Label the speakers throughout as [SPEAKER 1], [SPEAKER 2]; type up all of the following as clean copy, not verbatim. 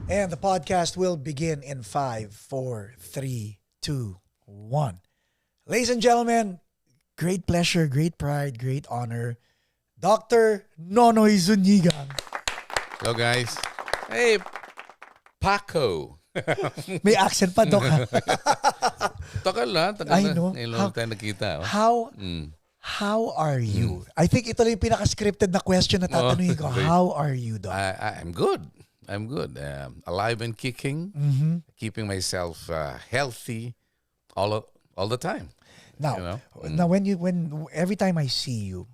[SPEAKER 1] And the podcast will begin in 5, 4, 3, 2, 1. Ladies and gentlemen, great pleasure, great pride, great honor, Dr. Nonoy Zuniga.
[SPEAKER 2] Hello, guys. Hey, Paco.
[SPEAKER 1] May accent pa, Doc. Ha?
[SPEAKER 2] Tagal na.
[SPEAKER 1] I know.
[SPEAKER 2] Ngayon lang tayo nakita. Oh.
[SPEAKER 1] How are you? I think ito lang yung pinaka-scripted na question na tatanungin ko.
[SPEAKER 2] Great.
[SPEAKER 1] How are you, Doc?
[SPEAKER 2] I'm good. I'm good. Alive and kicking. Keeping myself healthy all the time.
[SPEAKER 1] Now, now when every time I see you,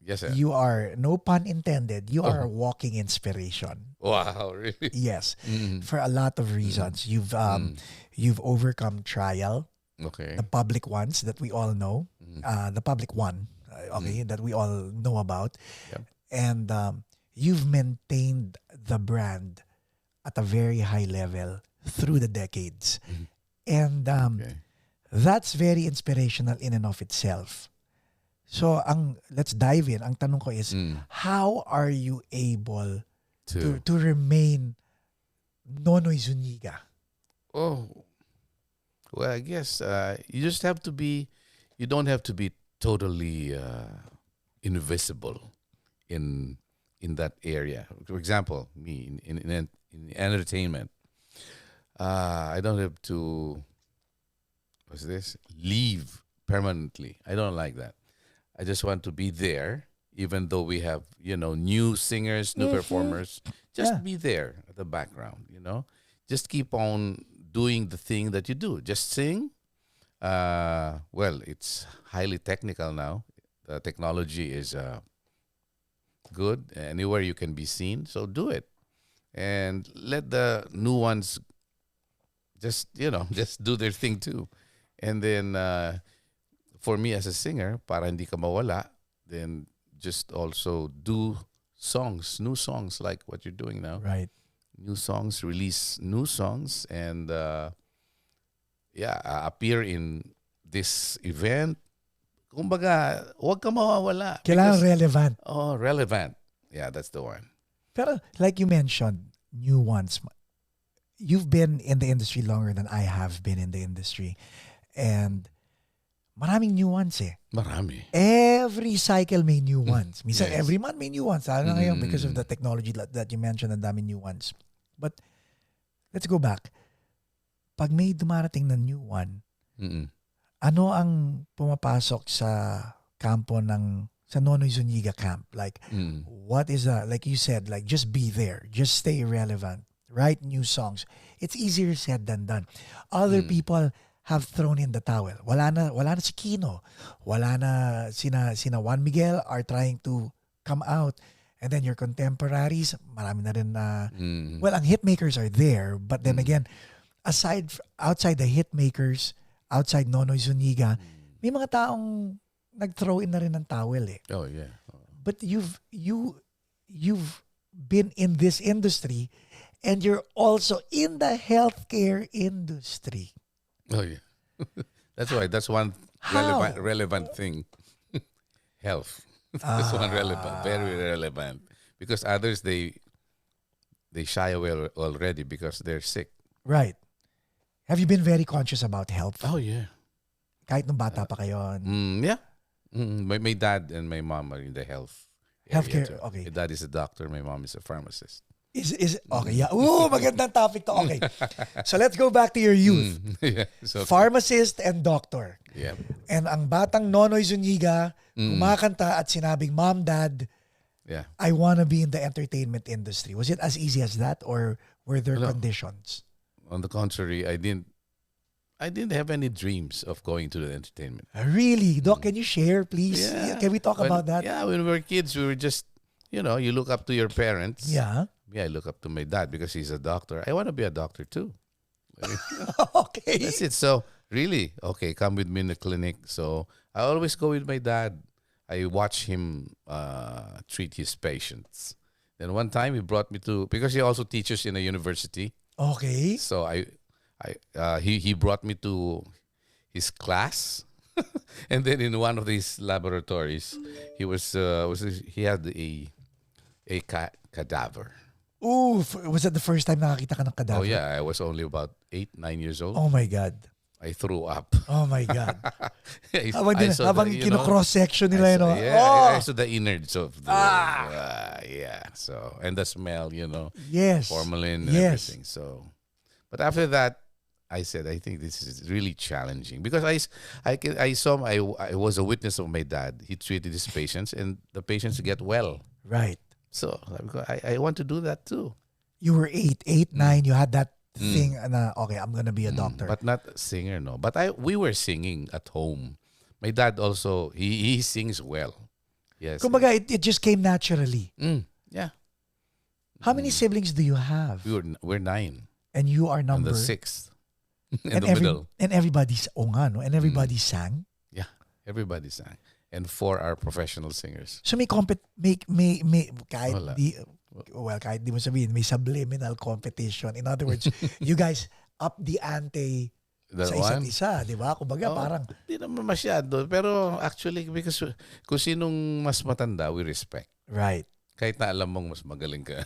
[SPEAKER 2] Yes, sir.
[SPEAKER 1] you are, no pun intended, you are a walking inspiration.
[SPEAKER 2] Wow, really?
[SPEAKER 1] Yes, for a lot of reasons. You've overcome trial,
[SPEAKER 2] Okay.
[SPEAKER 1] the public ones that we all know, the public one, that we all know about,
[SPEAKER 2] Yep.
[SPEAKER 1] and you've maintained the brand at a very high level through the decades, and
[SPEAKER 2] Okay.
[SPEAKER 1] that's very inspirational in and of itself. So, let's dive in. Ang tanong ko is, how are you able to remain Nonoy Zuniga?
[SPEAKER 2] Oh, well, I guess you just have to be. You don't have to be totally invisible in that area. For example, me in entertainment, I don't have to. What's this? Leave permanently. I don't like that. I just want to be there, even though we have new singers, new performers. Just
[SPEAKER 1] Yeah.
[SPEAKER 2] be there at the background. Just keep on doing the thing that you do. Just sing. Well, it's highly technical now. The technology is good. Anywhere you can be seen, so do it, and let the new ones just just do their thing too. And then for me as a singer, para hindi ka mawala, then just also do songs, new songs like what you're doing now.
[SPEAKER 1] Right.
[SPEAKER 2] New songs, release new songs, and appear in this event. Kumbaga, huwag ka mawawala.
[SPEAKER 1] Kailangan
[SPEAKER 2] Because-
[SPEAKER 1] relevant.
[SPEAKER 2] Oh, relevant. Yeah, that's the one.
[SPEAKER 1] Pero like you mentioned, new ones. You've been in the industry longer than I have been in the industry. And maraming new ones eh.
[SPEAKER 2] Marami.
[SPEAKER 1] Every cycle may new ones. Minsan
[SPEAKER 2] Yes.
[SPEAKER 1] every month may new ones. Lalo na ngayon because of the technology that you mentioned, ang dami new ones. But let's go back. Pag may dumarating na new one,
[SPEAKER 2] Mm-mm.
[SPEAKER 1] ano ang pumapasok sa kampo sa Nonoy Zuniga camp? Like, what is like you said, like just be there. Just stay relevant. Write new songs. It's easier said than done. Other people have thrown in the towel. Wala na si Kino. Wala na sina Juan Miguel are trying to come out. And then your contemporaries, marami na rin na, well, ang hitmakers are there. But then again, outside the hitmakers, outside Nonoy Zuniga, may mga taong nag-throw in na rin ng towel eh.
[SPEAKER 2] Oh, yeah.
[SPEAKER 1] But you've been in this industry and you're also in the healthcare industry.
[SPEAKER 2] Oh, yeah. That's why. That's one
[SPEAKER 1] How?
[SPEAKER 2] relevant thing. Health. That's one relevant, very relevant. Because others, they shy away already because they're sick.
[SPEAKER 1] Right. Have you been very conscious about health?
[SPEAKER 2] Oh, yeah.
[SPEAKER 1] Kahit nung bata pa kayo?
[SPEAKER 2] Yeah. My dad and my mom are in the health area
[SPEAKER 1] Healthcare,
[SPEAKER 2] too.
[SPEAKER 1] okay.
[SPEAKER 2] My dad is a doctor. My mom is a pharmacist.
[SPEAKER 1] Is okay, yeah. Ooh, magandang topic to. Okay. So let's go back to your youth.
[SPEAKER 2] Yeah. So,
[SPEAKER 1] Pharmacist and doctor.
[SPEAKER 2] yeah.
[SPEAKER 1] And ang batang Nonoy Zuniga, kumakanta at sinabing, Mom, Dad,
[SPEAKER 2] Yeah.
[SPEAKER 1] I want to be in the entertainment industry. Was it as easy as that or were there
[SPEAKER 2] No.
[SPEAKER 1] conditions?
[SPEAKER 2] On the contrary, I didn't have any dreams of going to the entertainment.
[SPEAKER 1] Really? Doc, can you share, please?
[SPEAKER 2] Yeah.
[SPEAKER 1] Can we talk about that?
[SPEAKER 2] Yeah, when we were kids, we were just, you look up to your parents.
[SPEAKER 1] Yeah.
[SPEAKER 2] Yeah, I look up to my dad because he's a doctor. I want to be a doctor too.
[SPEAKER 1] Okay.
[SPEAKER 2] That's it. So, really, okay, come with me in the clinic. So, I always go with my dad. I watch him treat his patients. Then one time he brought me because he also teaches in a university.
[SPEAKER 1] Okay.
[SPEAKER 2] So he brought me to his class, and then in one of these laboratories, he had a cadaver.
[SPEAKER 1] Ooh, was that the first time nakakita ka ng
[SPEAKER 2] Oh
[SPEAKER 1] cadaver?
[SPEAKER 2] yeah, I was only about 8, 9 years old.
[SPEAKER 1] Oh my God.
[SPEAKER 2] I threw up.
[SPEAKER 1] Oh my God.
[SPEAKER 2] I saw
[SPEAKER 1] Habang
[SPEAKER 2] the, you know,
[SPEAKER 1] kino-cross-section
[SPEAKER 2] I
[SPEAKER 1] nila yun.
[SPEAKER 2] saw,
[SPEAKER 1] Oh!
[SPEAKER 2] yeah, I saw the innards of the,
[SPEAKER 1] Ah!
[SPEAKER 2] yeah. So, and the smell, you know,
[SPEAKER 1] Yes.
[SPEAKER 2] formalin and
[SPEAKER 1] Yes.
[SPEAKER 2] everything. So, but after that, I said, I think this is really challenging because I was a witness of my dad. He treated his patients and the patients get well.
[SPEAKER 1] Right.
[SPEAKER 2] So I want to do that too.
[SPEAKER 1] You were 8, 9, you had that
[SPEAKER 2] Mm.
[SPEAKER 1] thing na, okay, I'm gonna be a doctor.
[SPEAKER 2] But not a singer, no. But we were singing at home. My dad also, he sings well. Yes.
[SPEAKER 1] Kumbaga, it just came naturally.
[SPEAKER 2] Yeah.
[SPEAKER 1] How many siblings do you have?
[SPEAKER 2] We're 9.
[SPEAKER 1] And you are
[SPEAKER 2] And
[SPEAKER 1] number...
[SPEAKER 2] the 6th. In the middle.
[SPEAKER 1] And everybody's, no? And everybody sang?
[SPEAKER 2] Yeah. Everybody sang. And 4 are professional singers.
[SPEAKER 1] So may kahit
[SPEAKER 2] Wala.
[SPEAKER 1] kahit di mo sabihin, may subliminal competition. In other words, you guys up the ante
[SPEAKER 2] That
[SPEAKER 1] sa isa't
[SPEAKER 2] one?
[SPEAKER 1] isa, di ba? Kumbaga parang,
[SPEAKER 2] Hindi naman masyado. Pero actually, because kung sinong mas matanda, we respect.
[SPEAKER 1] right.
[SPEAKER 2] Kahit na alam mong mas magaling ka.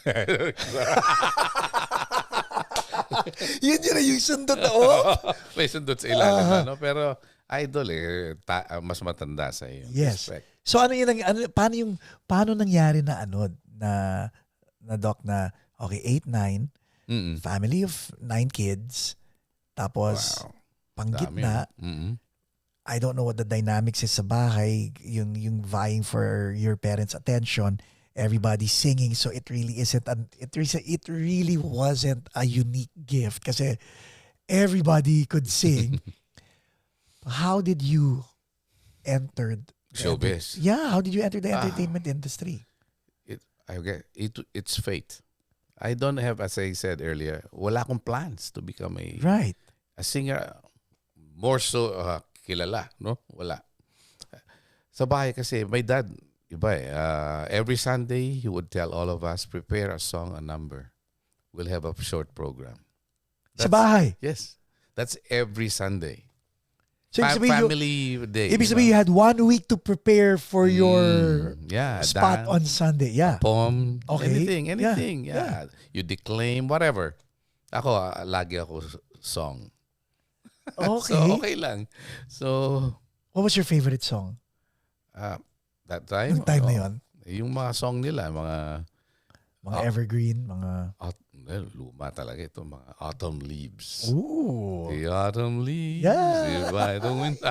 [SPEAKER 1] Yun yung sundot na,
[SPEAKER 2] May sundot sa ilalim, no? Pero idol mas matanda sa iyo.
[SPEAKER 1] Yes.
[SPEAKER 2] Respect.
[SPEAKER 1] So paano nangyari na na doc na, okay, 8, 9, family of 9 kids, tapos
[SPEAKER 2] Wow.
[SPEAKER 1] panggitna,
[SPEAKER 2] Mm-mm.
[SPEAKER 1] I don't know what the dynamics is sa bahay, yung vying for your parents' attention, everybody singing, so it really wasn't a unique gift kasi everybody could sing. How did you enter
[SPEAKER 2] Showbiz.
[SPEAKER 1] how did you enter the entertainment industry?
[SPEAKER 2] It's fate. I don't have, as I said earlier, wala akong plans to become
[SPEAKER 1] Right.
[SPEAKER 2] a singer. More so, kilala, no? Wala. Sa bahay kasi, my dad, iba every Sunday, he would tell all of us, prepare a song, a number. We'll have a short program.
[SPEAKER 1] Sa bahay?
[SPEAKER 2] Yes. That's every Sunday.
[SPEAKER 1] So
[SPEAKER 2] Family day.
[SPEAKER 1] ibig sabihin, you had 1 week to prepare for your spot
[SPEAKER 2] dance,
[SPEAKER 1] on Sunday. Yeah.
[SPEAKER 2] poem,
[SPEAKER 1] Okay.
[SPEAKER 2] anything.
[SPEAKER 1] Yeah.
[SPEAKER 2] Yeah. You declaim, whatever. Ako, lagi ako song.
[SPEAKER 1] Okay.
[SPEAKER 2] So, okay lang. So,
[SPEAKER 1] What was your favorite song?
[SPEAKER 2] that time?
[SPEAKER 1] Yung time na yun?
[SPEAKER 2] Yung mga song nila, mga
[SPEAKER 1] Evergreen, mga...
[SPEAKER 2] luma talaga ito, mga Autumn Leaves.
[SPEAKER 1] Ooh.
[SPEAKER 2] The autumn leaves,
[SPEAKER 1] Yeah.
[SPEAKER 2] by the wind.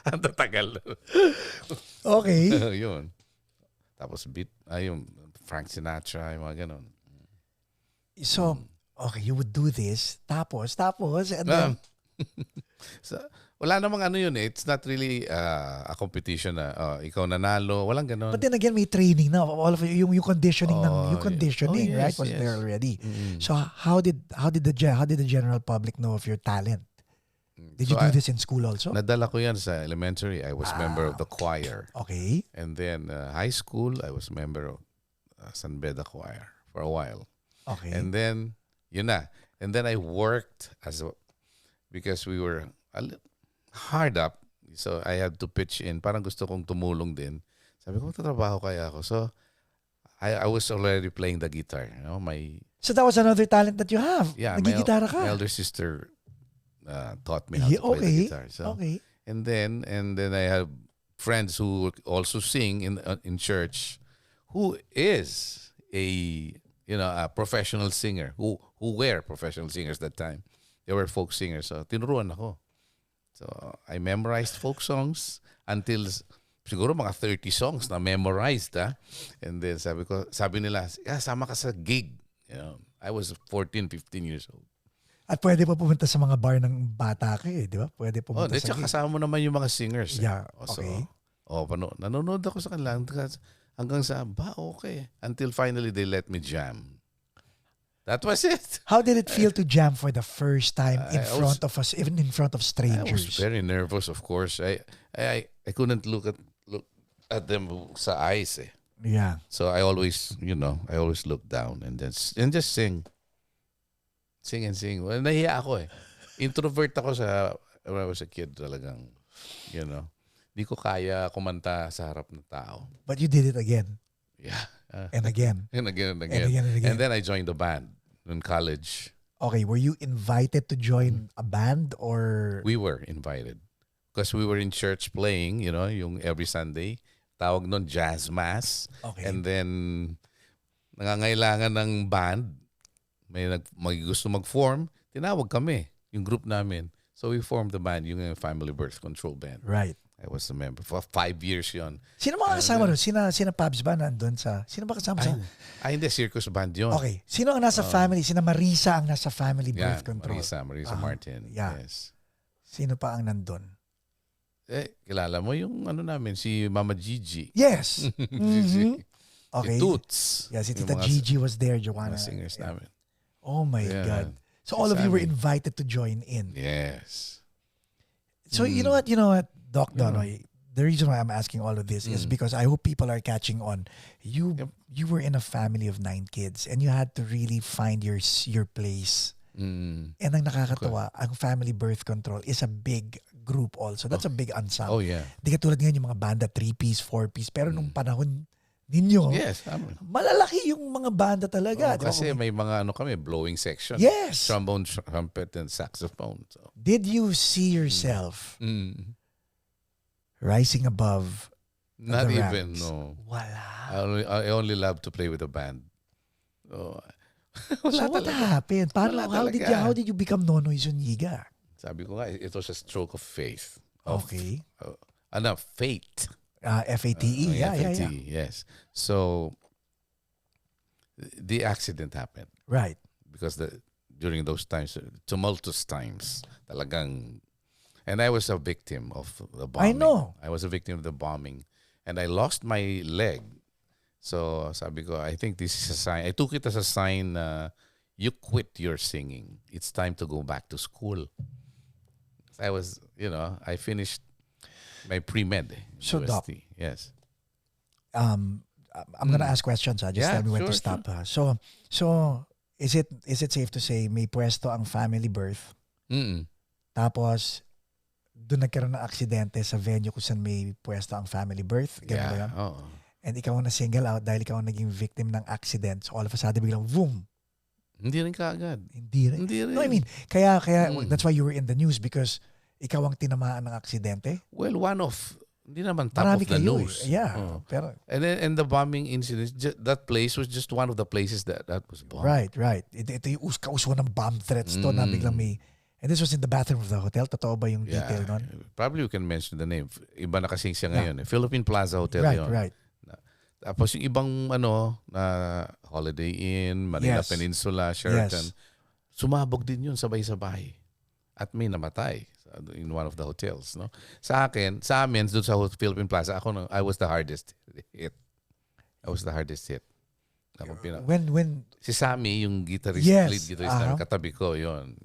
[SPEAKER 2] Ang tatagal.
[SPEAKER 1] Okay.
[SPEAKER 2] Yun. Tapos yung Frank Sinatra, yung mga ganon.
[SPEAKER 1] So, okay, you would do this. Tapos, and then...
[SPEAKER 2] So, wala namang yun eh. It's not really a competition na ikaw nanalo. Walang ganon.
[SPEAKER 1] But then again, may training na. All of you, yung conditioning
[SPEAKER 2] yeah.
[SPEAKER 1] right, was there already. So how did the general public know of your talent? Did you do this in school also?
[SPEAKER 2] Nadala ko yan sa elementary. I was member of the choir.
[SPEAKER 1] Okay.
[SPEAKER 2] And then high school, I was member of San Beda choir for a while.
[SPEAKER 1] Okay.
[SPEAKER 2] And then, yun na. And then I worked because we were hard up. So I had to pitch in. Parang gusto kong tumulong din. Sabi ko, tatrabaho kaya ako. So I was already playing the guitar. You know,
[SPEAKER 1] so that was another talent that you have.
[SPEAKER 2] yeah,
[SPEAKER 1] Nagigitara ka.
[SPEAKER 2] my elder sister taught me how to play the guitar. So,
[SPEAKER 1] Okay.
[SPEAKER 2] And then I have friends who also sing in church, who is a professional singer, who were professional singers that time. They were folk singers. So tinuruan ako. So I memorized folk songs until siguro mga 30 songs na memorized. And then sabi nila, sama ka sa gig. I was 14, 15 years old.
[SPEAKER 1] At pwede pa pumunta sa mga bar ng bata ka di ba? Pwede pumunta sa gig.
[SPEAKER 2] Kasama mo naman yung mga singers.
[SPEAKER 1] Yeah, okay.
[SPEAKER 2] Nanonood ako sa kanila hanggang sa, okay. Until finally they let me jam. That was it.
[SPEAKER 1] How did it feel to jam for the first time in front of us, even in front of strangers?
[SPEAKER 2] I was very nervous, of course. I couldn't look at them sa eyes.
[SPEAKER 1] Yeah.
[SPEAKER 2] So I always look down and just sing. Sing and sing. Well, nahiya ako Introvert ako when I was a kid talagang, Di ko kaya kumanta sa harap ng tao.
[SPEAKER 1] But you did it again.
[SPEAKER 2] Yeah.
[SPEAKER 1] And again.
[SPEAKER 2] And again and
[SPEAKER 1] And
[SPEAKER 2] again.
[SPEAKER 1] again and again.
[SPEAKER 2] And then I joined the band in college.
[SPEAKER 1] Okay, were you invited to join a band or?
[SPEAKER 2] We were invited because we were in church playing, yung every Sunday. Tawag nun jazz mass.
[SPEAKER 1] Okay.
[SPEAKER 2] And then nangangailangan ng band. May gusto mag-form. Tinawag kami, yung group namin. So we formed the band, yung Family Birth Control Band.
[SPEAKER 1] Right.
[SPEAKER 2] I was a member for 5 years yon.
[SPEAKER 1] Sino mga kasama doon? Sina Pabs ba nandun sa? Sino ba kasama sa?
[SPEAKER 2] Hindi, circus band yun.
[SPEAKER 1] Okay. Sino ang nasa family? Sina Marisa ang nasa Family Birth Control.
[SPEAKER 2] Marisa Martin.
[SPEAKER 1] Yeah.
[SPEAKER 2] Yes.
[SPEAKER 1] Sino pa ang nandun?
[SPEAKER 2] Kilala mo yung namin, si Mama Gigi.
[SPEAKER 1] Yes.
[SPEAKER 2] Gigi.
[SPEAKER 1] Okay.
[SPEAKER 2] Si Toots.
[SPEAKER 1] Yeah, si
[SPEAKER 2] Yung
[SPEAKER 1] Tita
[SPEAKER 2] mga-
[SPEAKER 1] Gigi was there, Joanna.
[SPEAKER 2] Mga singers namin.
[SPEAKER 1] Oh my
[SPEAKER 2] Yeah.
[SPEAKER 1] God. So
[SPEAKER 2] Si
[SPEAKER 1] all of you were
[SPEAKER 2] Sammy.
[SPEAKER 1] invited to join in.
[SPEAKER 2] Yes.
[SPEAKER 1] So you know what, Doc Nonoy, the reason why I'm asking all of this is because I hope people are catching on. You were in a family of 9 kids and you had to really find your place.
[SPEAKER 2] Mm.
[SPEAKER 1] And ang nakakatawa, ang Family Birth Control is a big group also. That's a big ensemble.
[SPEAKER 2] Oh, yeah.
[SPEAKER 1] Di katulad ngayon yung mga banda, 3-piece, 4-piece. Pero nung panahon ninyo,
[SPEAKER 2] Yes.
[SPEAKER 1] malalaki yung mga banda talaga. Di ba?
[SPEAKER 2] Kasi may mga kami, blowing section.
[SPEAKER 1] Yes.
[SPEAKER 2] Trombone, trumpet, and saxophone. So.
[SPEAKER 1] Did you see yourself rising above
[SPEAKER 2] Not
[SPEAKER 1] the
[SPEAKER 2] even,
[SPEAKER 1] ranks?
[SPEAKER 2] no.
[SPEAKER 1] Wala.
[SPEAKER 2] I only love to play with the band. Oh,
[SPEAKER 1] So what happened?
[SPEAKER 2] Wala talaga.
[SPEAKER 1] How did you become Nonoy Zuniga?
[SPEAKER 2] Sabi ko nga, it was a stroke of faith.
[SPEAKER 1] Okay.
[SPEAKER 2] Fate.
[SPEAKER 1] FATE. Yeah.
[SPEAKER 2] Yes. So, the accident happened.
[SPEAKER 1] Right.
[SPEAKER 2] Because during those times, tumultuous times, talagang, and I was a victim of the bombing.
[SPEAKER 1] I know.
[SPEAKER 2] I was a victim of the bombing. And I lost my leg. So, sabi ko, I think this is a sign. I took it as a sign, you quit your singing. It's time to go back to school. I was, I finished my pre-med.
[SPEAKER 1] So, Doc.
[SPEAKER 2] UST. Yes.
[SPEAKER 1] I'm gonna ask questions. Just tell me when to stop. So is it safe to say may pwesto ang Family Birth? Tapos doon nagkaroon ng aksidente sa venue kung saan may pwesto ang Family Birth? Ganun ba yan?
[SPEAKER 2] Oh.
[SPEAKER 1] And ikaw ang na-single out dahil ikaw ang naging victim ng accident. So all of a sudden biglang boom.
[SPEAKER 2] Hindi rin kaagad.
[SPEAKER 1] Hindi rin. No, I mean, kaya that's why you were in the news because ikaw ang tinamaan ng aksidente.
[SPEAKER 2] Well, hindi naman top
[SPEAKER 1] Marami
[SPEAKER 2] of the
[SPEAKER 1] kayo
[SPEAKER 2] news.
[SPEAKER 1] Yeah.
[SPEAKER 2] Oh.
[SPEAKER 1] Pero,
[SPEAKER 2] and the bombing incident, that place was just one of the places that was bombed.
[SPEAKER 1] Right. Ito yung kauso ng bomb threats to na biglang may. And this was in the bathroom of the hotel. Totoo ba yung detail nun?
[SPEAKER 2] Probably we can mention the name. Iba na kasing siya ngayon. Philippine Plaza Hotel yun.
[SPEAKER 1] Right.
[SPEAKER 2] Tapos yung ibang na Holiday Inn, Manila Peninsula, Sheraton, sumabog din yun sabay-sabay. At may namatay in one of the hotels. No? Sa amin, doon sa Philippine Plaza, I was the hardest hit.
[SPEAKER 1] When
[SPEAKER 2] si Sammy, yung guitarist, lead guitarist namin, katabi ko, yun.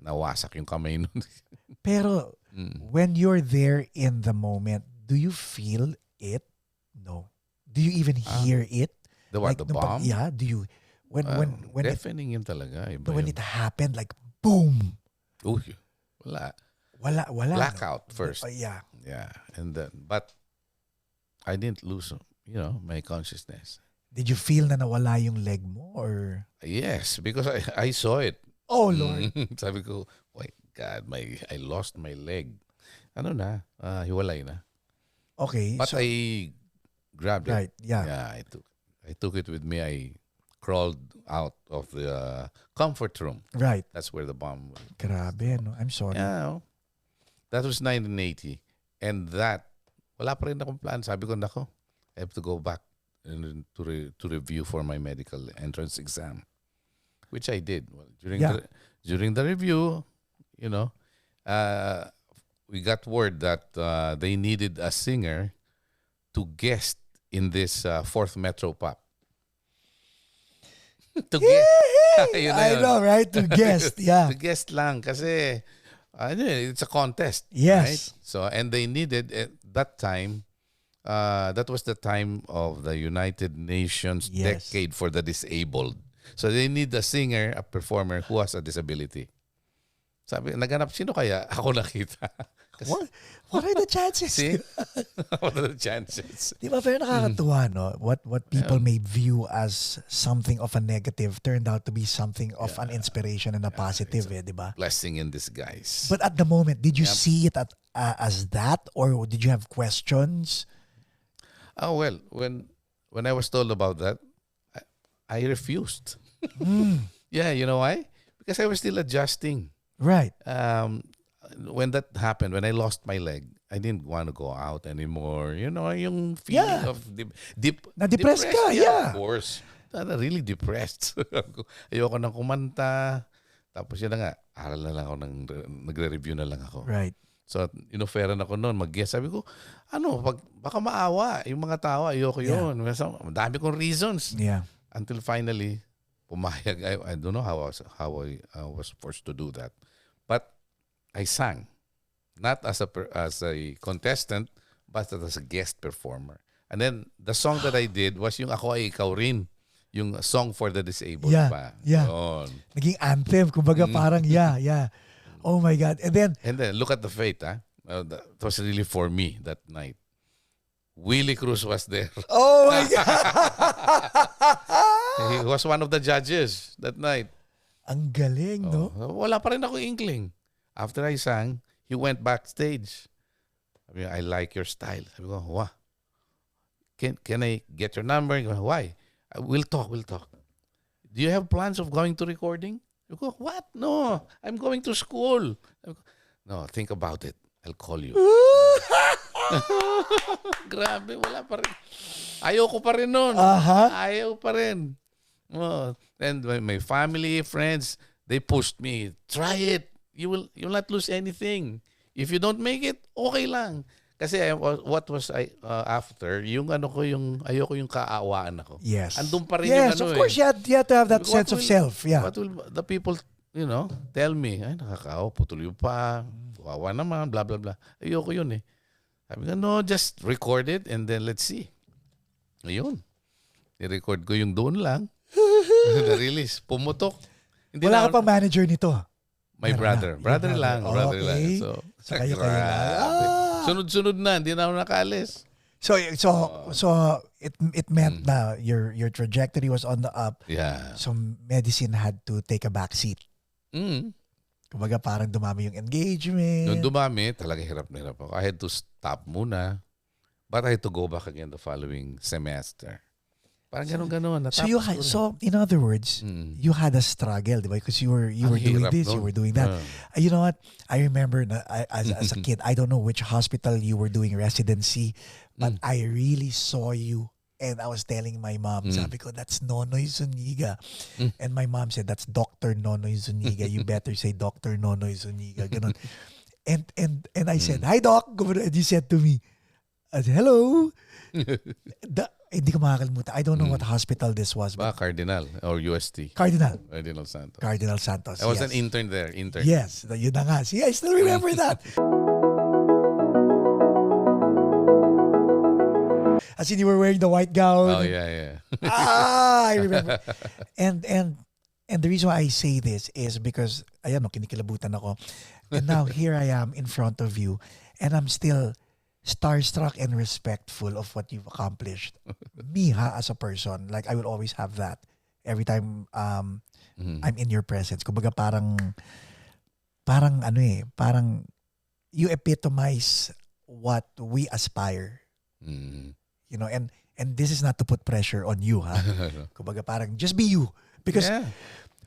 [SPEAKER 2] Nawasak yung kamay nun.
[SPEAKER 1] Pero, when you're there in the moment, do you feel it? No. Do you even hear it?
[SPEAKER 2] The bomb?
[SPEAKER 1] Yeah. Do you, when
[SPEAKER 2] deafening yun talaga.
[SPEAKER 1] when it happened, like, boom.
[SPEAKER 2] Uy, wala.
[SPEAKER 1] Wala.
[SPEAKER 2] Blackout first.
[SPEAKER 1] Yeah.
[SPEAKER 2] Yeah. And then, but I didn't lose, my consciousness.
[SPEAKER 1] Did you feel na nawala yung leg mo or?
[SPEAKER 2] Yes, because I saw it.
[SPEAKER 1] Oh, Lord.
[SPEAKER 2] Sabi ko, oh my God, I lost my leg. Hiwalay na.
[SPEAKER 1] Okay.
[SPEAKER 2] But I grabbed it.
[SPEAKER 1] Right, yeah.
[SPEAKER 2] Yeah, I took it with me. I crawled out of the comfort room.
[SPEAKER 1] Right.
[SPEAKER 2] That's where the bomb was.
[SPEAKER 1] Grabe, no? I'm sorry.
[SPEAKER 2] Yeah. That was 1980. And wala pa rin akong plan. Sabi ko, nako, I have to go back to review for my medical entrance exam. Which I did. Well, during the review, we got word that they needed a singer to guest in this 4th Metro Pop. To guest.
[SPEAKER 1] I know, right? To guest, yeah.
[SPEAKER 2] To guest lang kasi it's a contest.
[SPEAKER 1] Yes.
[SPEAKER 2] Right? So, and they needed at that time, that was the time of the United Nations Decade for the Disabled. So they need a singer, a performer who has a disability. Sabi, naganap, sino kaya? Ako nakita.
[SPEAKER 1] What are the chances?
[SPEAKER 2] See? What are the chances?
[SPEAKER 1] Di ba? Pero nakakatuwa, no? What people may view as something of a negative turned out to be something of an inspiration and a positive, di ba?
[SPEAKER 2] Blessing in disguise.
[SPEAKER 1] But at the moment, did you see it as that, or did you have questions?
[SPEAKER 2] Oh, well, when I was told about that, I refused. Yeah, you know why? Because I was still adjusting.
[SPEAKER 1] Right.
[SPEAKER 2] When that happened, when I lost my leg, I didn't want to go out anymore. You know, yung feeling of
[SPEAKER 1] Na-depressed ka, yeah.
[SPEAKER 2] Of course. Really depressed. Ayoko nang kumanta. Tapos yun na nga, aral na lang ako, nagre-review na lang ako.
[SPEAKER 1] Right.
[SPEAKER 2] So, inoferan ako noon, mag-guest. Sabi ko, baka maawa. Yung mga tao, ayoko yun. Madami kong reasons.
[SPEAKER 1] Yeah.
[SPEAKER 2] Until finally, pumayag. I don't know how I was forced to do that. But I sang. Not as a contestant, but as a guest performer. And then, the song that I did was yung Ako Ay Ikaw Rin. Yung song for the disabled pa.
[SPEAKER 1] Yeah.
[SPEAKER 2] Yun.
[SPEAKER 1] Naging anthem. Kumbaga parang, yeah. Oh my God. And then
[SPEAKER 2] Look at the fate, huh? That was really for me that night. Willie Cruz was there.
[SPEAKER 1] oh my God.
[SPEAKER 2] He was one of the judges that night.
[SPEAKER 1] Ang galing, no?
[SPEAKER 2] Wala pa rin ako inkling. After I sang, he went backstage. Sabi niya, I like your style. Sabi ko, wow. Can I get your number? Why? We'll talk. Do you have plans of going to recording? I go, what? No, I'm going to school. No, think about it. I'll call you. Grabe, wala pa rin. Ayoko pa rin nun. Ayaw pa rin. And my family, friends, they pushed me. Try it. You'll not lose anything. If you don't make it, okay lang. Kasi what was I after, yung ayoko yung kaawaan ako.
[SPEAKER 1] Yes.
[SPEAKER 2] Andun pa rin
[SPEAKER 1] yes,
[SPEAKER 2] yung
[SPEAKER 1] of course, you had to have that sense of self. Yeah.
[SPEAKER 2] What will the people, tell me? Ay, nakakaawa, putuloy pa, kawawa naman, blah, blah, blah. Ayoko yun eh. Sabi ko, no, just record it and then let's see. Ayun. I-record ko yung doon lang. Na-release. Pumutok. Hindi
[SPEAKER 1] wala ka pang manager nito?
[SPEAKER 2] My brother. Brother lang. So
[SPEAKER 1] kayo lang.
[SPEAKER 2] Sunod-sunod na, hindi na ako nakaalis.
[SPEAKER 1] So it meant na your trajectory was on the up.
[SPEAKER 2] Yeah.
[SPEAKER 1] So medicine had to take a back seat. Kumbaga parang dumami yung engagement.
[SPEAKER 2] Nung dumami, talaga hirap na hirap ako. I had to stop muna. But I had to go back again the following semester. Parang ganun-ganun.
[SPEAKER 1] So in other words, you had a struggle, diba? Because you were doing this, you were doing that. You know what? I remember as a kid, I don't know which hospital you were doing residency, but I really saw you. And I was telling my mom, sabi ko, that's Nonoy Zuniga. And my mom said, that's Dr. Nonoy Zuniga. You better say Dr. Nonoy Zuniga. Ganun. And I said, hi, Doc. And he said to me, I said, hello. Hindi ko makakalimutan. I don't know what hospital this was. But
[SPEAKER 2] Cardinal or UST?
[SPEAKER 1] Cardinal
[SPEAKER 2] Santos.
[SPEAKER 1] Cardinal Santos.
[SPEAKER 2] I was an intern there.
[SPEAKER 1] Yes. Yun na nga. See, I still remember that. As in, you were wearing the white gown.
[SPEAKER 2] Oh, yeah.
[SPEAKER 1] I remember. And the reason why I say this is because, ayan, kinikilabutan ako. And now, here I am in front of you. And I'm still starstruck and respectful of what you've accomplished. Me, as a person, like I will always have that every time I'm in your presence. Kumbaga parang you epitomize what we aspire. You know, and this is not to put pressure on you, Kumbaga parang just be you, because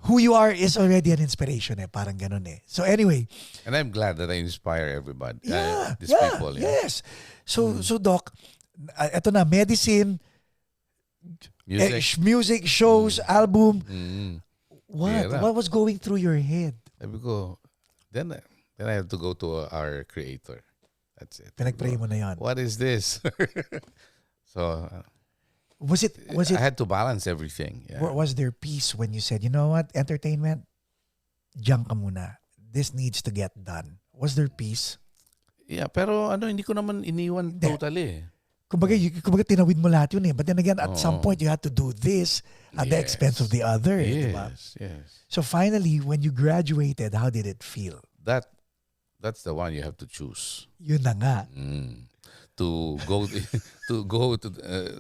[SPEAKER 1] who you are is already an inspiration, parang ganun eh. So anyway,
[SPEAKER 2] and I'm glad that I inspire everybody. These people.
[SPEAKER 1] Yes. So Doc, eto na, medicine, music shows, album. What was going through your head?
[SPEAKER 2] Sabi ko, then I have to go to our creator. That's it.
[SPEAKER 1] Pinag-pray mo na yan.
[SPEAKER 2] What is this? So
[SPEAKER 1] was it
[SPEAKER 2] I had to balance everything. Yeah.
[SPEAKER 1] Was there peace when you said, you know what, entertainment, diyan ka muna. This needs to get done. Was there peace?
[SPEAKER 2] Yeah, pero hindi ko naman iniwan totally.
[SPEAKER 1] Kumbaga tinawid mo lahat yun eh. But then again, at some point, you had to do this at the expense of the other.
[SPEAKER 2] Yes,
[SPEAKER 1] diba? So finally, when you graduated, how did it feel?
[SPEAKER 2] That that's the one you have to choose.
[SPEAKER 1] Yun na nga.
[SPEAKER 2] To go to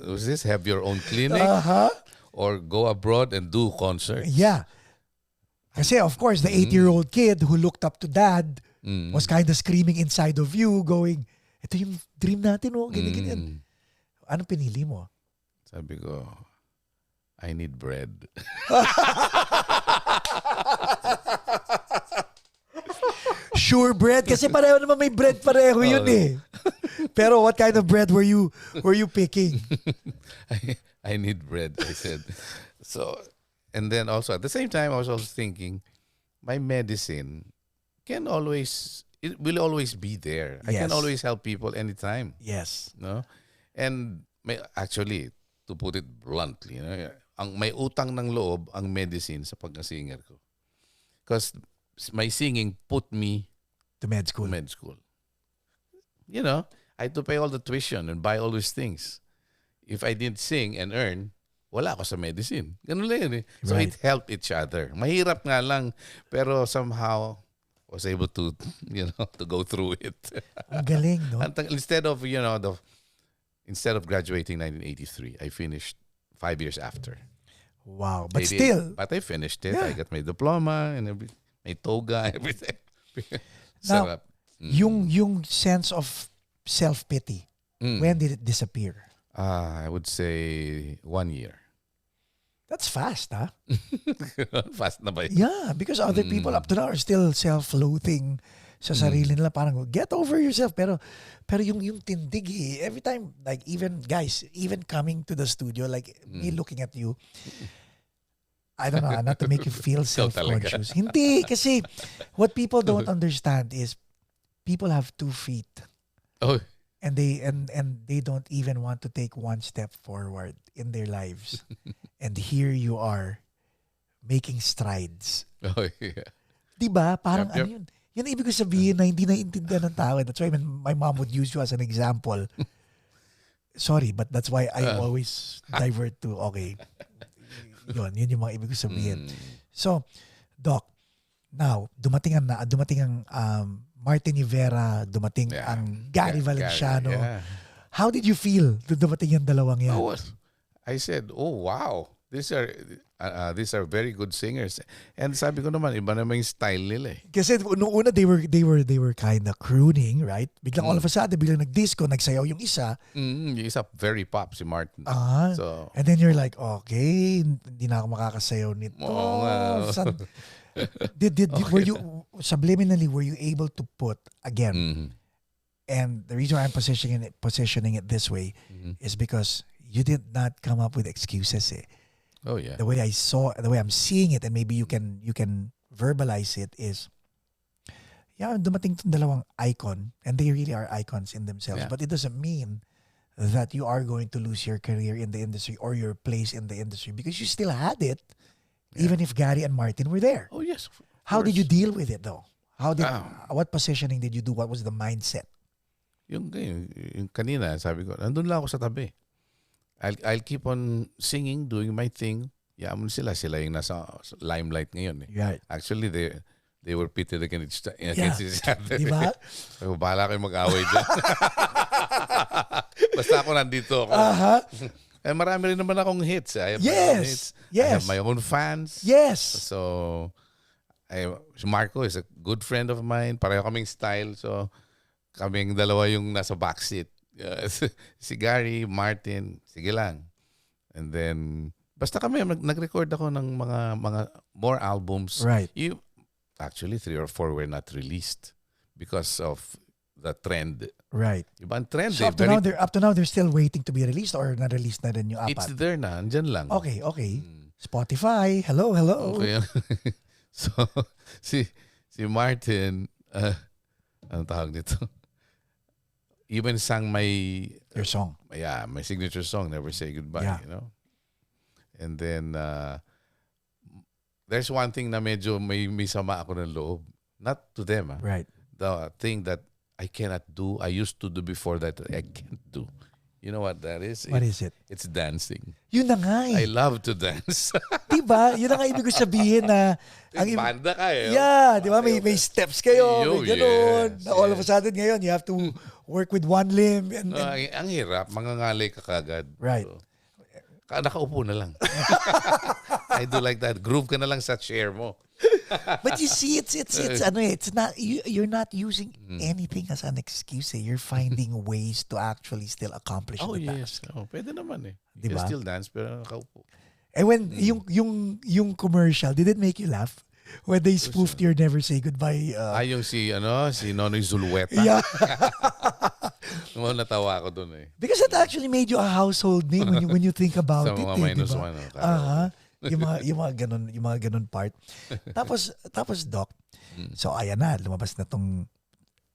[SPEAKER 2] was this have your own clinic or go abroad and do concerts?
[SPEAKER 1] Yeah. Kasi of course, the 8-year-old kid who looked up to dad was kind of screaming inside of you going, ito yung dream natin, oh, ganyan. Anong pinili mo?
[SPEAKER 2] Sabi ko, I need bread.
[SPEAKER 1] Sure bread kasi pareho naman may bread pareho yun eh. Pero what kind of bread were you picking?
[SPEAKER 2] I need bread, I said. So, and then also at the same time, I was also thinking, my medicine it will always be there. I can always help people anytime.
[SPEAKER 1] Yes.
[SPEAKER 2] No? And actually, to put it bluntly, ang may utang ng loob ang medicine sa pagka-singer ko. Because my singing put me
[SPEAKER 1] to med school.
[SPEAKER 2] I had to pay all the tuition and buy all these things. If I didn't sing and earn, wala ako sa medicine. Ganun lang yun eh. So it helped each other. Mahirap nga lang, pero somehow was able to, to go through it.
[SPEAKER 1] Ang galing, no?
[SPEAKER 2] Instead of graduating 1983, I finished 5 years after.
[SPEAKER 1] Wow. But still.
[SPEAKER 2] But I finished it. Yeah. I got my diploma and everything. My toga, everything.
[SPEAKER 1] Now, yung sense of self-pity, when did it disappear?
[SPEAKER 2] I would say 1 year.
[SPEAKER 1] That's fast, huh?
[SPEAKER 2] Fast na ba yun?
[SPEAKER 1] Yeah, because other people up to now are still self-loathing sa sarili nila. Parang, get over yourself. Pero yung tindig eh. Every time, like even coming to the studio, like me looking at you, I don't know, not to make you feel self-conscious. Hindi, kasi what people don't understand is people have 2 feet.
[SPEAKER 2] Oh.
[SPEAKER 1] And they don't even want to take one step forward in their lives. And here you are making strides.
[SPEAKER 2] Oh, yeah.
[SPEAKER 1] Diba? Parang ano yun? Yun ibig ko sabihin na hindi naiintindihan ng tao. That's why my mom would use you as an example. Sorry, but that's why I always divert to, okay, yun yung mga ibig ko sabihin. So, Doc, now, dumating ang Martin Rivera, dumating ang Gary Valenciano.
[SPEAKER 2] Yeah.
[SPEAKER 1] How did you feel nung dumating yung dalawang yan?
[SPEAKER 2] I said, oh wow, these are very good singers. And sabi ko naman, iba naman yung style nila eh.
[SPEAKER 1] Kasi nung una they were kind of crooning, right? Biglang all of a sudden, biglang nag-disco, nagsayaw yung isa.
[SPEAKER 2] Yung isa very pop, si Martin. So,
[SPEAKER 1] and then you're like, okay, hindi na ako makakasayaw nito. Were you subliminally able to put again? And the reason why I'm positioning it this way is because you did not come up with excuses. Eh.
[SPEAKER 2] Oh yeah.
[SPEAKER 1] The way I'm seeing it, and maybe you can verbalize it is, dumating tong dalawang icon, and they really are icons in themselves. Yeah. But it doesn't mean that you are going to lose your career in the industry or your place in the industry because you still had it. Even if Gary and Martin were there.
[SPEAKER 2] Oh, yes.
[SPEAKER 1] How did you deal with it, though? What positioning did you do? What was the mindset?
[SPEAKER 2] Yung kanina, sabi ko, nandun lang ako sa tabi. I'll keep on singing, doing my thing. Yaman sila yung nasa limelight ngayon. Eh.
[SPEAKER 1] Right.
[SPEAKER 2] Actually, they were pitted against each other.
[SPEAKER 1] Diba?
[SPEAKER 2] So, bahala kayo mag-away dyan. Basta ako nandito ako. Eh, marami rin naman akong hits. I have my own hits.
[SPEAKER 1] Yes.
[SPEAKER 2] I have my own fans.
[SPEAKER 1] Yes.
[SPEAKER 2] So, Marco is a good friend of mine. Pareho kaming style. So, kaming dalawa yung nasa backseat. Si Gary, Martin, sige lang. And then, basta kami, nag-record ako ng mga more albums.
[SPEAKER 1] Right.
[SPEAKER 2] Actually, 3 or 4 were not released because of the trend.
[SPEAKER 1] Right.
[SPEAKER 2] Ibang trend.
[SPEAKER 1] So up to now, they're still waiting to be released or na-release na rin yung apat?
[SPEAKER 2] It's there na. Andyan lang.
[SPEAKER 1] Okay. Spotify. Hello.
[SPEAKER 2] Okay. So, si Martin, ano tawag nito? Even sang
[SPEAKER 1] your song.
[SPEAKER 2] Yeah, my signature song, Never Say Goodbye, And then, there's one thing na medyo may sama ako ng loob. Not to them.
[SPEAKER 1] Right.
[SPEAKER 2] The thing that I cannot do, I used to do before that I can't do. You know what that is?
[SPEAKER 1] What is it?
[SPEAKER 2] It's dancing.
[SPEAKER 1] Yun na nga
[SPEAKER 2] I
[SPEAKER 1] eh.
[SPEAKER 2] love to dance.
[SPEAKER 1] Diba? Yun na nga ibig ko sabihin na...
[SPEAKER 2] Banda ka eh.
[SPEAKER 1] Yeah, di ba? May steps kayo, may ganun.
[SPEAKER 2] Yes,
[SPEAKER 1] Na all of a sudden ngayon, you have to work with one limb. And,
[SPEAKER 2] No, ang hirap. Mangangalay ka kagad.
[SPEAKER 1] Right.
[SPEAKER 2] So, nakaupo na lang. I do like that. Groove ka na lang sa chair mo.
[SPEAKER 1] but you see, it's not, you're not using anything as an excuse. Eh. You're finding ways to actually still accomplish the task.
[SPEAKER 2] Oh, pwede naman eh. You
[SPEAKER 1] Diba?
[SPEAKER 2] can still dance pero nakaupo.
[SPEAKER 1] And when yung commercial, did it make you laugh? When they spoofed your Never Say Goodbye.
[SPEAKER 2] Yung si Nonoy Zulueta.
[SPEAKER 1] Yeah.
[SPEAKER 2] Natawa ako dun eh.
[SPEAKER 1] Because it actually made you a household name when you think about
[SPEAKER 2] Sa
[SPEAKER 1] it.
[SPEAKER 2] mga minus
[SPEAKER 1] diba?
[SPEAKER 2] one.
[SPEAKER 1] Yung mga ganun part. Tapos Doc, so ayan na, lumabas na tong,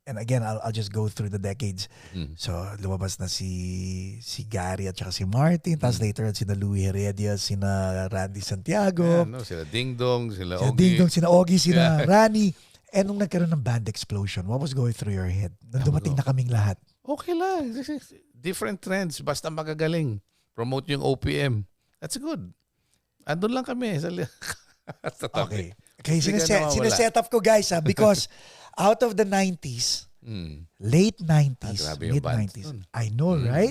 [SPEAKER 1] and again, I'll just go through the decades. So lumabas na si Gary at saka si Martin, tapos later sina Louie Heredia, sina Randy Santiago,
[SPEAKER 2] Sila Ding Dong, sila
[SPEAKER 1] sina
[SPEAKER 2] Ogie.
[SPEAKER 1] Ding Dong, sina Ogie, sina Rani. And nung nagkaroon ng band explosion, what was going through your head? Nung dumating na kaming lahat.
[SPEAKER 2] Okay lang. Different trends. Basta magagaling. Promote yung OPM. That's good. Andun lang kami. Sa
[SPEAKER 1] Okay. Okay, sineset up ko guys because out of the 90s, late 90s, mid 90s, I know, right?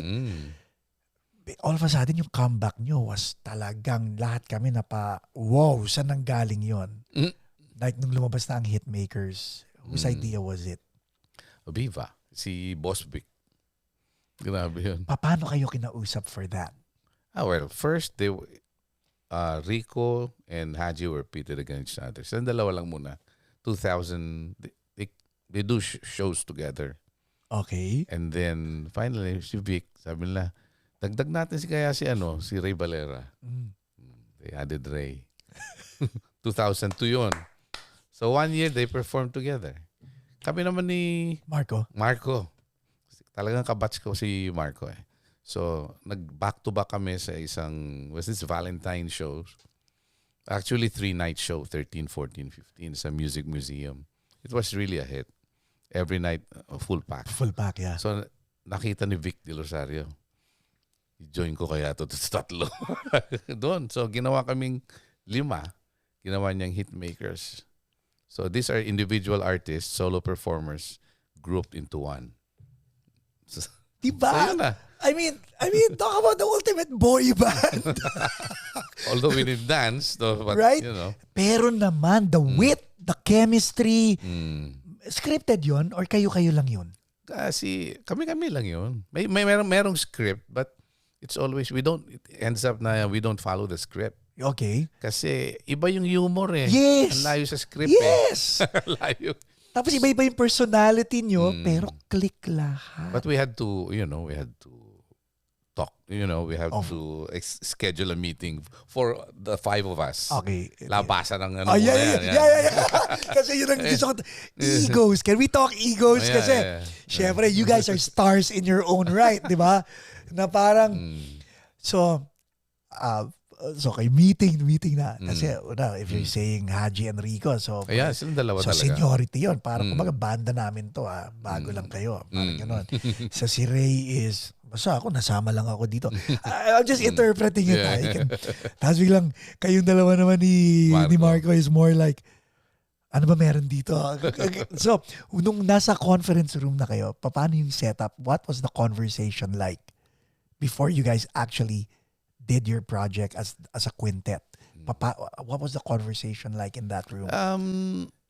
[SPEAKER 1] All of a sudden, yung comeback nyo was talagang lahat kami na wow, saan nanggaling yon? Like nung lumabas na ang Hitmakers, whose idea was it?
[SPEAKER 2] Viva. Si Boss Vic. Grabe yun.
[SPEAKER 1] Paano kayo kinausap for that?
[SPEAKER 2] Well, first, Rico and Haji were pitted against each other. So, dalawa lang muna. 2000, they do shows together.
[SPEAKER 1] Okay.
[SPEAKER 2] And then, finally, si Vic, sabi nila, dagdag natin si Ray Valera. They added Ray. 2002 yun. So, 1 year, they performed together. Kami naman ni
[SPEAKER 1] Marco.
[SPEAKER 2] Talagang kabatch ko si Marco eh. So, nag-back-to-back kami sa was this Valentine shows. Actually, 3-night show, 13, 14, 15 sa Music Museum. It was really a hit. Every night, full pack.
[SPEAKER 1] Full pack, yeah.
[SPEAKER 2] So, nakita ni Vic De Rosario. I-join ko kaya ito tatlo. Doon. So, ginawa kaming 5. Ginawa niyang Hitmakers. So, these are individual artists, solo performers, grouped into one. So,
[SPEAKER 1] diba?
[SPEAKER 2] So, yun na.
[SPEAKER 1] I mean, talk about the ultimate boy band.
[SPEAKER 2] Although we didn't dance, though, but,
[SPEAKER 1] right?
[SPEAKER 2] you know.
[SPEAKER 1] Pero naman, the wit, the chemistry, scripted yon or kayo-kayo lang yun?
[SPEAKER 2] Kasi kami-kami lang yun. Merong script, but it's always, it ends up na we don't follow the script.
[SPEAKER 1] Okay.
[SPEAKER 2] Kasi iba yung humor eh.
[SPEAKER 1] Yes.
[SPEAKER 2] Ang layo sa script
[SPEAKER 1] yes.
[SPEAKER 2] eh. Layo.
[SPEAKER 1] Tapos iba-iba yung personality nyo, pero click lahat.
[SPEAKER 2] But we had to talk. We have to schedule a meeting for the 5 of us.
[SPEAKER 1] Okay.
[SPEAKER 2] Labasan ng
[SPEAKER 1] Yeah. Kasi yun ang gusto ko. Egos. Can we talk egos? Kasi, syempre, you guys are stars in your own right, di ba? Na parang, so kay meeting na. Kasi, if you're saying Haji and Rico, so
[SPEAKER 2] silang dalawa
[SPEAKER 1] so
[SPEAKER 2] talaga.
[SPEAKER 1] seniority yun. Parang kumbaga banda namin to. Bago lang kayo. Parang gano'n. So si Ray is, basta ako, nasama lang ako dito. I'm just interpreting it. Tapos biglang, kayong dalawa naman ni Marco is more like, ano ba meron dito? So, nung nasa conference room na kayo, paano yung setup? What was the conversation like before you guys actually did your project as a quintet? What was the conversation like in that room?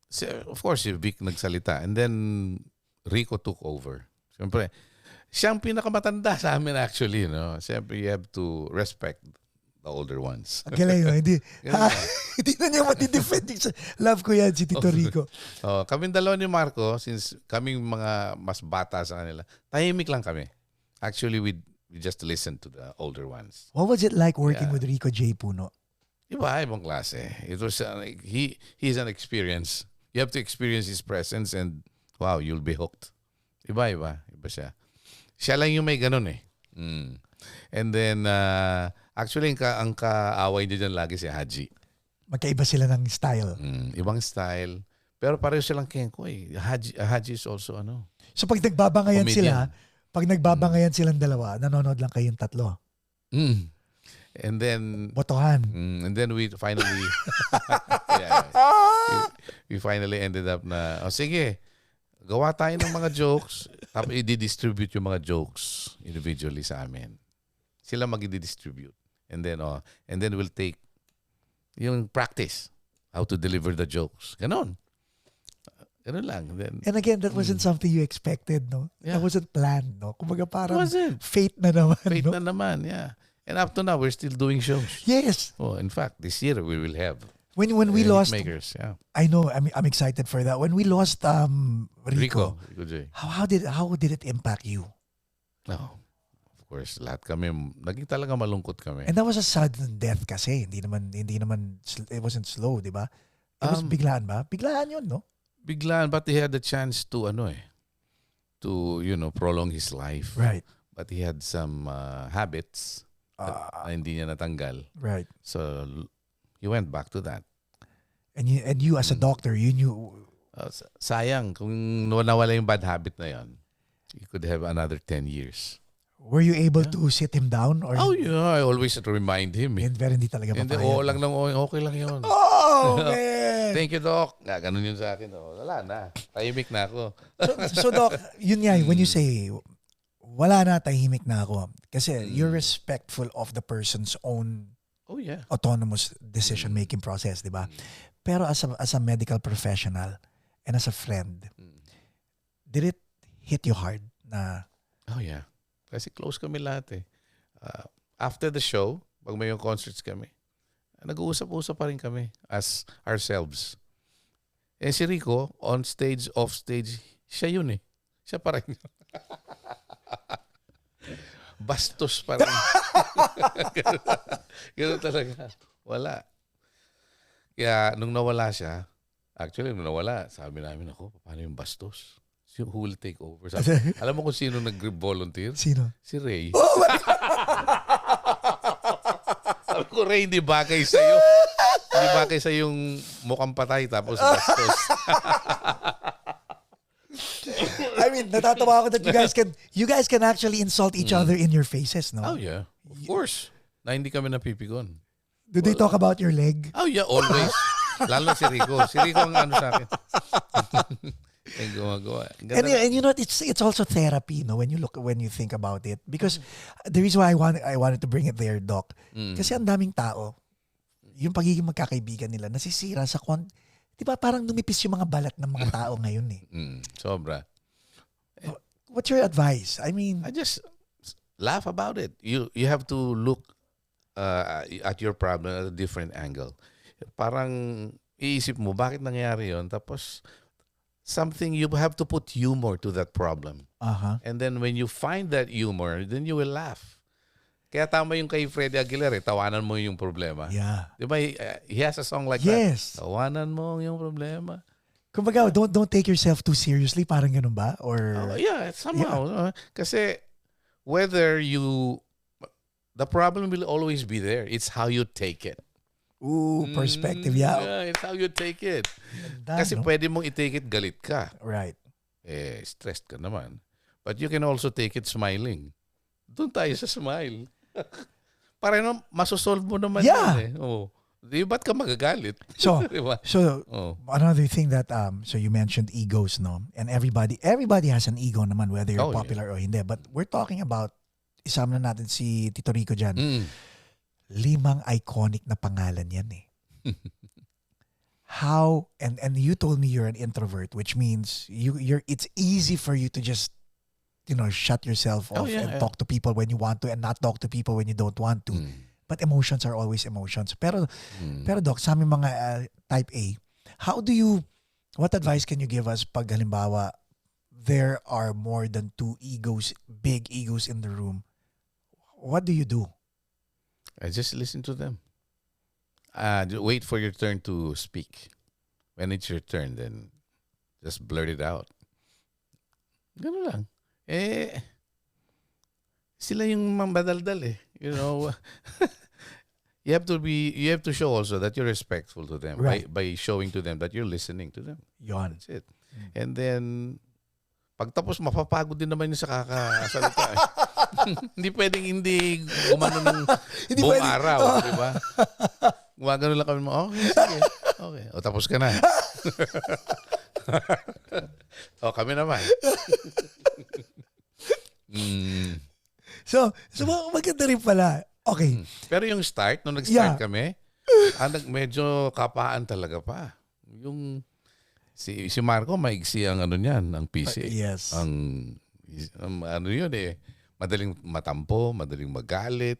[SPEAKER 2] So of course, si Vic nagsalita. And then, Rico took over. Siyempre, siyang pinakamatanda sa amin actually. No? Siyempre, you have to respect the older ones.
[SPEAKER 1] Galing, hindi na niya matidefend. Love ko yan, si Tito Rico.
[SPEAKER 2] Kaming dalawa ni Marco, since kaming mga mas bata sa kanila, tahimik lang kami. Actually, we just listen to the older ones.
[SPEAKER 1] What was it like working with Rico J. Puno?
[SPEAKER 2] Ibang klase. It was he's an experience. You have to experience his presence and wow, you'll be hooked. Iba siya. Siya lang yung may ganun eh. And then actually ang kaaway niya dyan lagi si Haji.
[SPEAKER 1] Magkaiba sila ng style.
[SPEAKER 2] Ibang style. Pero pareho silang Kenko eh. Haji is also
[SPEAKER 1] So pag nagbabangayan
[SPEAKER 2] comedian.
[SPEAKER 1] sila, Pag nagbabangayan silang dalawa, nanonood lang kayong tatlo.
[SPEAKER 2] Mm. And then
[SPEAKER 1] Botohan.
[SPEAKER 2] and then we finally yeah, we finally ended up na sige, gawa tayo ng mga jokes, tapos i-distribute yung mga jokes individually sa amin. Sila mag-i-distribute. And then we'll take yung practice how to deliver the jokes. Ganon lang. Then,
[SPEAKER 1] And again, that wasn't something you expected, no?
[SPEAKER 2] Yeah.
[SPEAKER 1] That wasn't planned, no? Kumbaga parang
[SPEAKER 2] wasn't.
[SPEAKER 1] fate na naman,
[SPEAKER 2] Fate
[SPEAKER 1] no?
[SPEAKER 2] na naman, yeah. And up to now, we're still doing shows.
[SPEAKER 1] Yes.
[SPEAKER 2] Oh, in fact, this year we will have
[SPEAKER 1] When we lost,
[SPEAKER 2] makers. Yeah.
[SPEAKER 1] I know, I'm excited for that. When we lost Rico,
[SPEAKER 2] Rico J.
[SPEAKER 1] how did it impact you?
[SPEAKER 2] No. Of course, lahat kami, naging talaga malungkot kami.
[SPEAKER 1] And that was a sudden death kasi. Hindi naman, it wasn't slow, di ba? It was biglaan ba? Biglaan yun, no?
[SPEAKER 2] Biglaan, but he had the chance to prolong his life.
[SPEAKER 1] Right.
[SPEAKER 2] But he had some habits na hindi niya natanggal.
[SPEAKER 1] Right.
[SPEAKER 2] So he went back to that.
[SPEAKER 1] And you as a doctor, you knew.
[SPEAKER 2] Sayang kung nawala yung bad habit na yan. You could have another 10 years.
[SPEAKER 1] Were you able to sit him down? Or
[SPEAKER 2] I always remind him.
[SPEAKER 1] Pero hindi talaga
[SPEAKER 2] Hindi,
[SPEAKER 1] papayag.
[SPEAKER 2] lang nang okay lang yun.
[SPEAKER 1] Oh, man!
[SPEAKER 2] Thank you, Doc. Ganun yun sa akin. Wala na. Tahimik na ako.
[SPEAKER 1] So Doc, yun nga, when you say, wala na, tahimik na ako. Kasi you're respectful of the person's own autonomous decision-making process, di ba? Pero as a medical professional and as a friend, did it hit you hard na...
[SPEAKER 2] Oh, yeah. Kasi close kami lahat eh. After the show, pag may yung concerts kami, nag-uusap-usap pa rin kami as ourselves. Eh si Rico, on stage, off stage, siya yun eh. Siya pa rin. Bastos pa rin. Ganun talaga. Wala. Kaya nung nawala siya, nung nawala, sabi namin, ako, paano yung bastos? Who will take over? Alam mo kung sino nag-volunteer?
[SPEAKER 1] Sino?
[SPEAKER 2] Si Ray. Oh my God! Sabi ko, Ray, hindi bagay sa'yo. Hindi bagay sa yung mukhang patay tapos bastos.
[SPEAKER 1] I mean, natatawa ako that you guys can actually insult each other in your faces, no?
[SPEAKER 2] Oh, yeah. Of course. Na hindi kami napipigon.
[SPEAKER 1] Do they talk about your leg?
[SPEAKER 2] Oh, yeah. Always. Lalo si Rico. Si Rico ang ano sa akin. And
[SPEAKER 1] you know, it's also therapy, no? When you think about it, because the reason why I wanted to bring it there, Doc, kasi ang daming tao, yung pagiging magkakaibigan nila nasisira sa di ba parang numipis yung mga balat ng mga tao ngayon eh.
[SPEAKER 2] Sobra.
[SPEAKER 1] What's your advice? I mean,
[SPEAKER 2] I just laugh about it. You have to look at your problem at a different angle. Parang iisip mo bakit nangyari yon, tapos something, you have to put humor to that problem. And then when you find that humor, then you will laugh. Kaya tama yung kay Freddie Aguilar, tawanan mo yung problema.
[SPEAKER 1] Yeah.
[SPEAKER 2] Di ba, he has a song like
[SPEAKER 1] yes.
[SPEAKER 2] that. Tawanan mo yung problema.
[SPEAKER 1] Kumbaga, don't take yourself too seriously, parang ganun ba? Or
[SPEAKER 2] yeah, somehow. Yeah. Kasi whether the problem will always be there. It's how you take it.
[SPEAKER 1] Ooh, perspective, yeah.
[SPEAKER 2] Yeah, it's how you take it.
[SPEAKER 1] Ganda,
[SPEAKER 2] Kasi pwede mong i-take it galit ka.
[SPEAKER 1] Right.
[SPEAKER 2] Stressed ka naman. But you can also take it smiling. Doon tayo sa smile. Para no, masosolve mo naman yun eh. Oh. Di ba't ka magagalit?
[SPEAKER 1] So, another thing that, so you mentioned egos, no? And everybody has an ego naman, whether you're popular or hindi. But we're talking about, isama na natin si Tito Rico dyan. 5 iconic na pangalan yan eh. How, and you told me you're an introvert, which means it's easy for you to just, shut yourself off and talk to people when you want to and not talk to people when you don't want to. But emotions are always emotions. Pero Doc, sa aming mga type A, what advice can you give us pag halimbawa there are more than 2 egos, big egos in the room? What do you do?
[SPEAKER 2] I just listen to them. Wait for your turn to speak. When it's your turn, then just blurt it out. Ganun lang. Sila yung mambadaldal eh. You have to show also that you're respectful to them, right, by showing to them that you're listening to them.
[SPEAKER 1] Yon.
[SPEAKER 2] That's it. And then Pagtapos, mapapagod din naman yung sa kakasalita. Eh. Hindi pwedeng hindi gumano ng
[SPEAKER 1] Hindi
[SPEAKER 2] buong
[SPEAKER 1] pwedeng-
[SPEAKER 2] araw, di ba? Gumagano lang kami, okay, sige. Okay. O, tapos ka na. O, kami naman.
[SPEAKER 1] So maganda rin pala. Okay.
[SPEAKER 2] Pero yung start, nung nag-start
[SPEAKER 1] Yeah.
[SPEAKER 2] kami, medyo kapaan talaga pa. Yung si Marco, maigsi ang ano niyan, ang PC.
[SPEAKER 1] Yes.
[SPEAKER 2] Ang ano yun eh, madaling matampo, madaling magalit,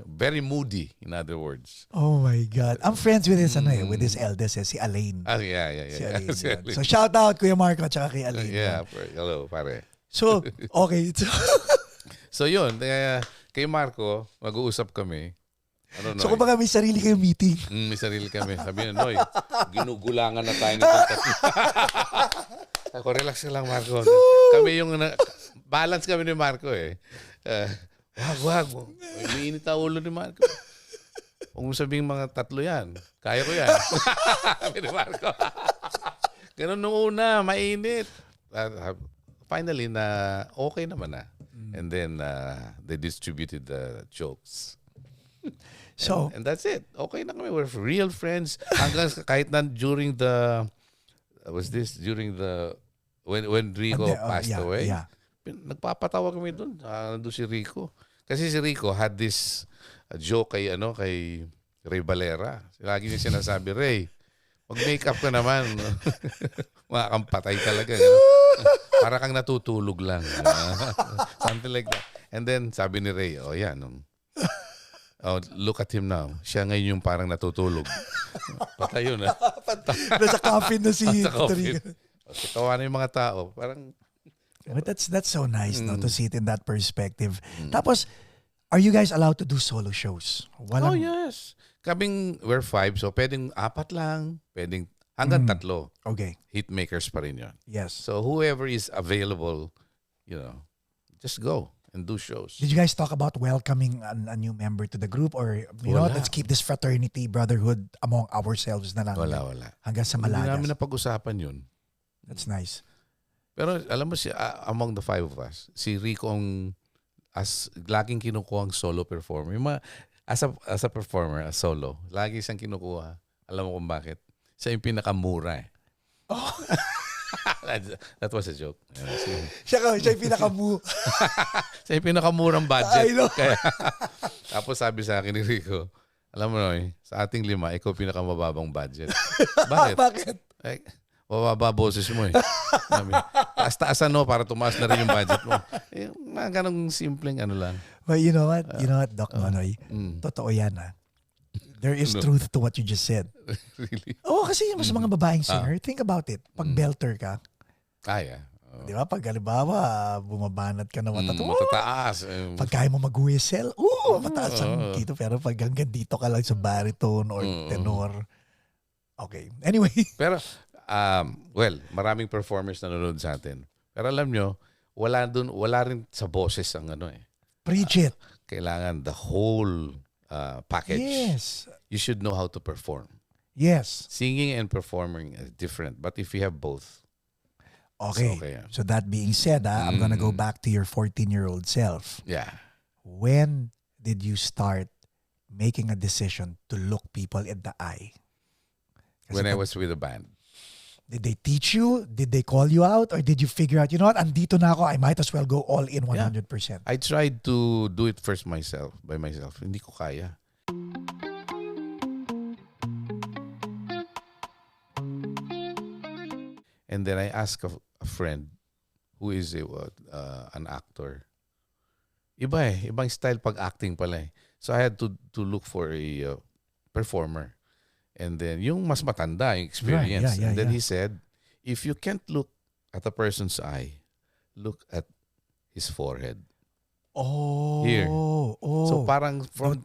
[SPEAKER 2] very moody, in other words.
[SPEAKER 1] Oh my God. I'm friends with his with his eldest, si Alain.
[SPEAKER 2] Yeah.
[SPEAKER 1] Si Alain.
[SPEAKER 2] Si
[SPEAKER 1] yun.
[SPEAKER 2] Alain.
[SPEAKER 1] So shout out Kuya Marco at saka kay Alain.
[SPEAKER 2] Yeah, hello, pare.
[SPEAKER 1] So, okay.
[SPEAKER 2] So yun, kay Marco, mag-uusap kami. Ano,
[SPEAKER 1] So
[SPEAKER 2] Noy?
[SPEAKER 1] kumbaga may sarili kayong meeting.
[SPEAKER 2] May sarili kami. Sabi na, Noy, ginugulangan na tayo nitong tatlo. Ako, relax ka lang, Marco. Kami yung, balance kami ni Marco eh. Wag. Umiinit ang ulo ni Marco. Huwag mo sabihin mga tatlo yan. Kaya ko yan. Sabi ni Marco. Ganun nung una, mainit. Finally, na okay naman na. And then, they distributed the jokes.
[SPEAKER 1] So,
[SPEAKER 2] And that's it. Okay na kami. We're real friends. Hanggang kahit na during the, when Rico passed away,
[SPEAKER 1] Yeah.
[SPEAKER 2] nagpapatawa kami dun. Nandun si Rico. Kasi si Rico had this joke kay Ray Valera. Lagi niya sinasabi, Ray, mag-makeup ka naman. Mga kang patay talaga. Para kang natutulog lang. Something like that. And then, sabi ni Ray, yan. Look at him now. Siya ngayon yung parang natutulog. Patay yun, ha?
[SPEAKER 1] Nasa coffin na si
[SPEAKER 2] Sa coffin.
[SPEAKER 1] Rico.
[SPEAKER 2] Tawa na yung mga tao. Parang,
[SPEAKER 1] But that's so nice no, to see it in that perspective. Tapos, are you guys allowed to do solo shows?
[SPEAKER 2] oh yes. We're 5, so pwedeng 4 lang. Pwedeng hanggang 3.
[SPEAKER 1] Okay.
[SPEAKER 2] Hitmakers pa rin yun.
[SPEAKER 1] Yes.
[SPEAKER 2] So whoever is available, just go and do shows.
[SPEAKER 1] Did you guys talk about welcoming a new member to the group, or
[SPEAKER 2] Wala.
[SPEAKER 1] let's keep this fraternity, brotherhood among ourselves na lang?
[SPEAKER 2] Wala.
[SPEAKER 1] Hanggang sa
[SPEAKER 2] Hindi namin
[SPEAKER 1] Malagas.
[SPEAKER 2] napag-usapan yun.
[SPEAKER 1] That's nice.
[SPEAKER 2] Pero alam mo, among the 5 of us, si Rico ang laging kinukuha ang solo performer. As a performer, as solo, lagi siyang kinukuha. Alam mo kung bakit? Siya yung pinakamura eh.
[SPEAKER 1] Oh.
[SPEAKER 2] That was a joke.
[SPEAKER 1] Siya yung pinakamu.
[SPEAKER 2] Siya yung pinakamurang budget.
[SPEAKER 1] I know.
[SPEAKER 2] Tapos sabi sa akin ni Rico, alam mo Noy, sa ating 5, ikaw pinakamababang budget. Bakit?
[SPEAKER 1] Bakit?
[SPEAKER 2] Mababa boses mo eh. Taas-taasan para tumaas na rin yung budget mo. Mga ganong simpleng lang.
[SPEAKER 1] But you know what? Doc Nonoy? Totoo yan ha. There is truth to what you just said.
[SPEAKER 2] Really?
[SPEAKER 1] Oo, kasi yung mga babaeng singer, think about it. Pag belter ka,
[SPEAKER 2] Yeah.
[SPEAKER 1] di ba? Pag halimbawa, bumabanat ka na
[SPEAKER 2] Matataas.
[SPEAKER 1] pag kaya mo mag-whistle, mataas ang dito. Pero pag hanggang dito ka lang sa baritone or tenor, okay. Anyway.
[SPEAKER 2] Pero, maraming performers na nanonood sa atin. Pero alam nyo, wala rin sa boses ang
[SPEAKER 1] Preach it.
[SPEAKER 2] Kailangan the whole package.
[SPEAKER 1] Yes.
[SPEAKER 2] You should know how to perform.
[SPEAKER 1] Yes.
[SPEAKER 2] Singing and performing is different. But if you have both,
[SPEAKER 1] Okay.
[SPEAKER 2] it's okay.
[SPEAKER 1] So that being said, I'm gonna go back to your 14-year-old self.
[SPEAKER 2] Yeah.
[SPEAKER 1] When did you start making a decision to look people in the eye? Kasi
[SPEAKER 2] When I was with the band.
[SPEAKER 1] Did they teach you? Did they call you out? Or did you figure out, you know what, andito na ako, I might as well go all in 100%.
[SPEAKER 2] I tried to do it first by myself. Hindi ko kaya. And then I asked a friend who is an actor. Ibang style pag acting pala eh. So I had to look for a performer. And then yung mas matanda, yung experience.
[SPEAKER 1] Right,
[SPEAKER 2] and then he said, if you can't look at a person's eye, look at his forehead.
[SPEAKER 1] Oh.
[SPEAKER 2] Here.
[SPEAKER 1] Oh.
[SPEAKER 2] So parang from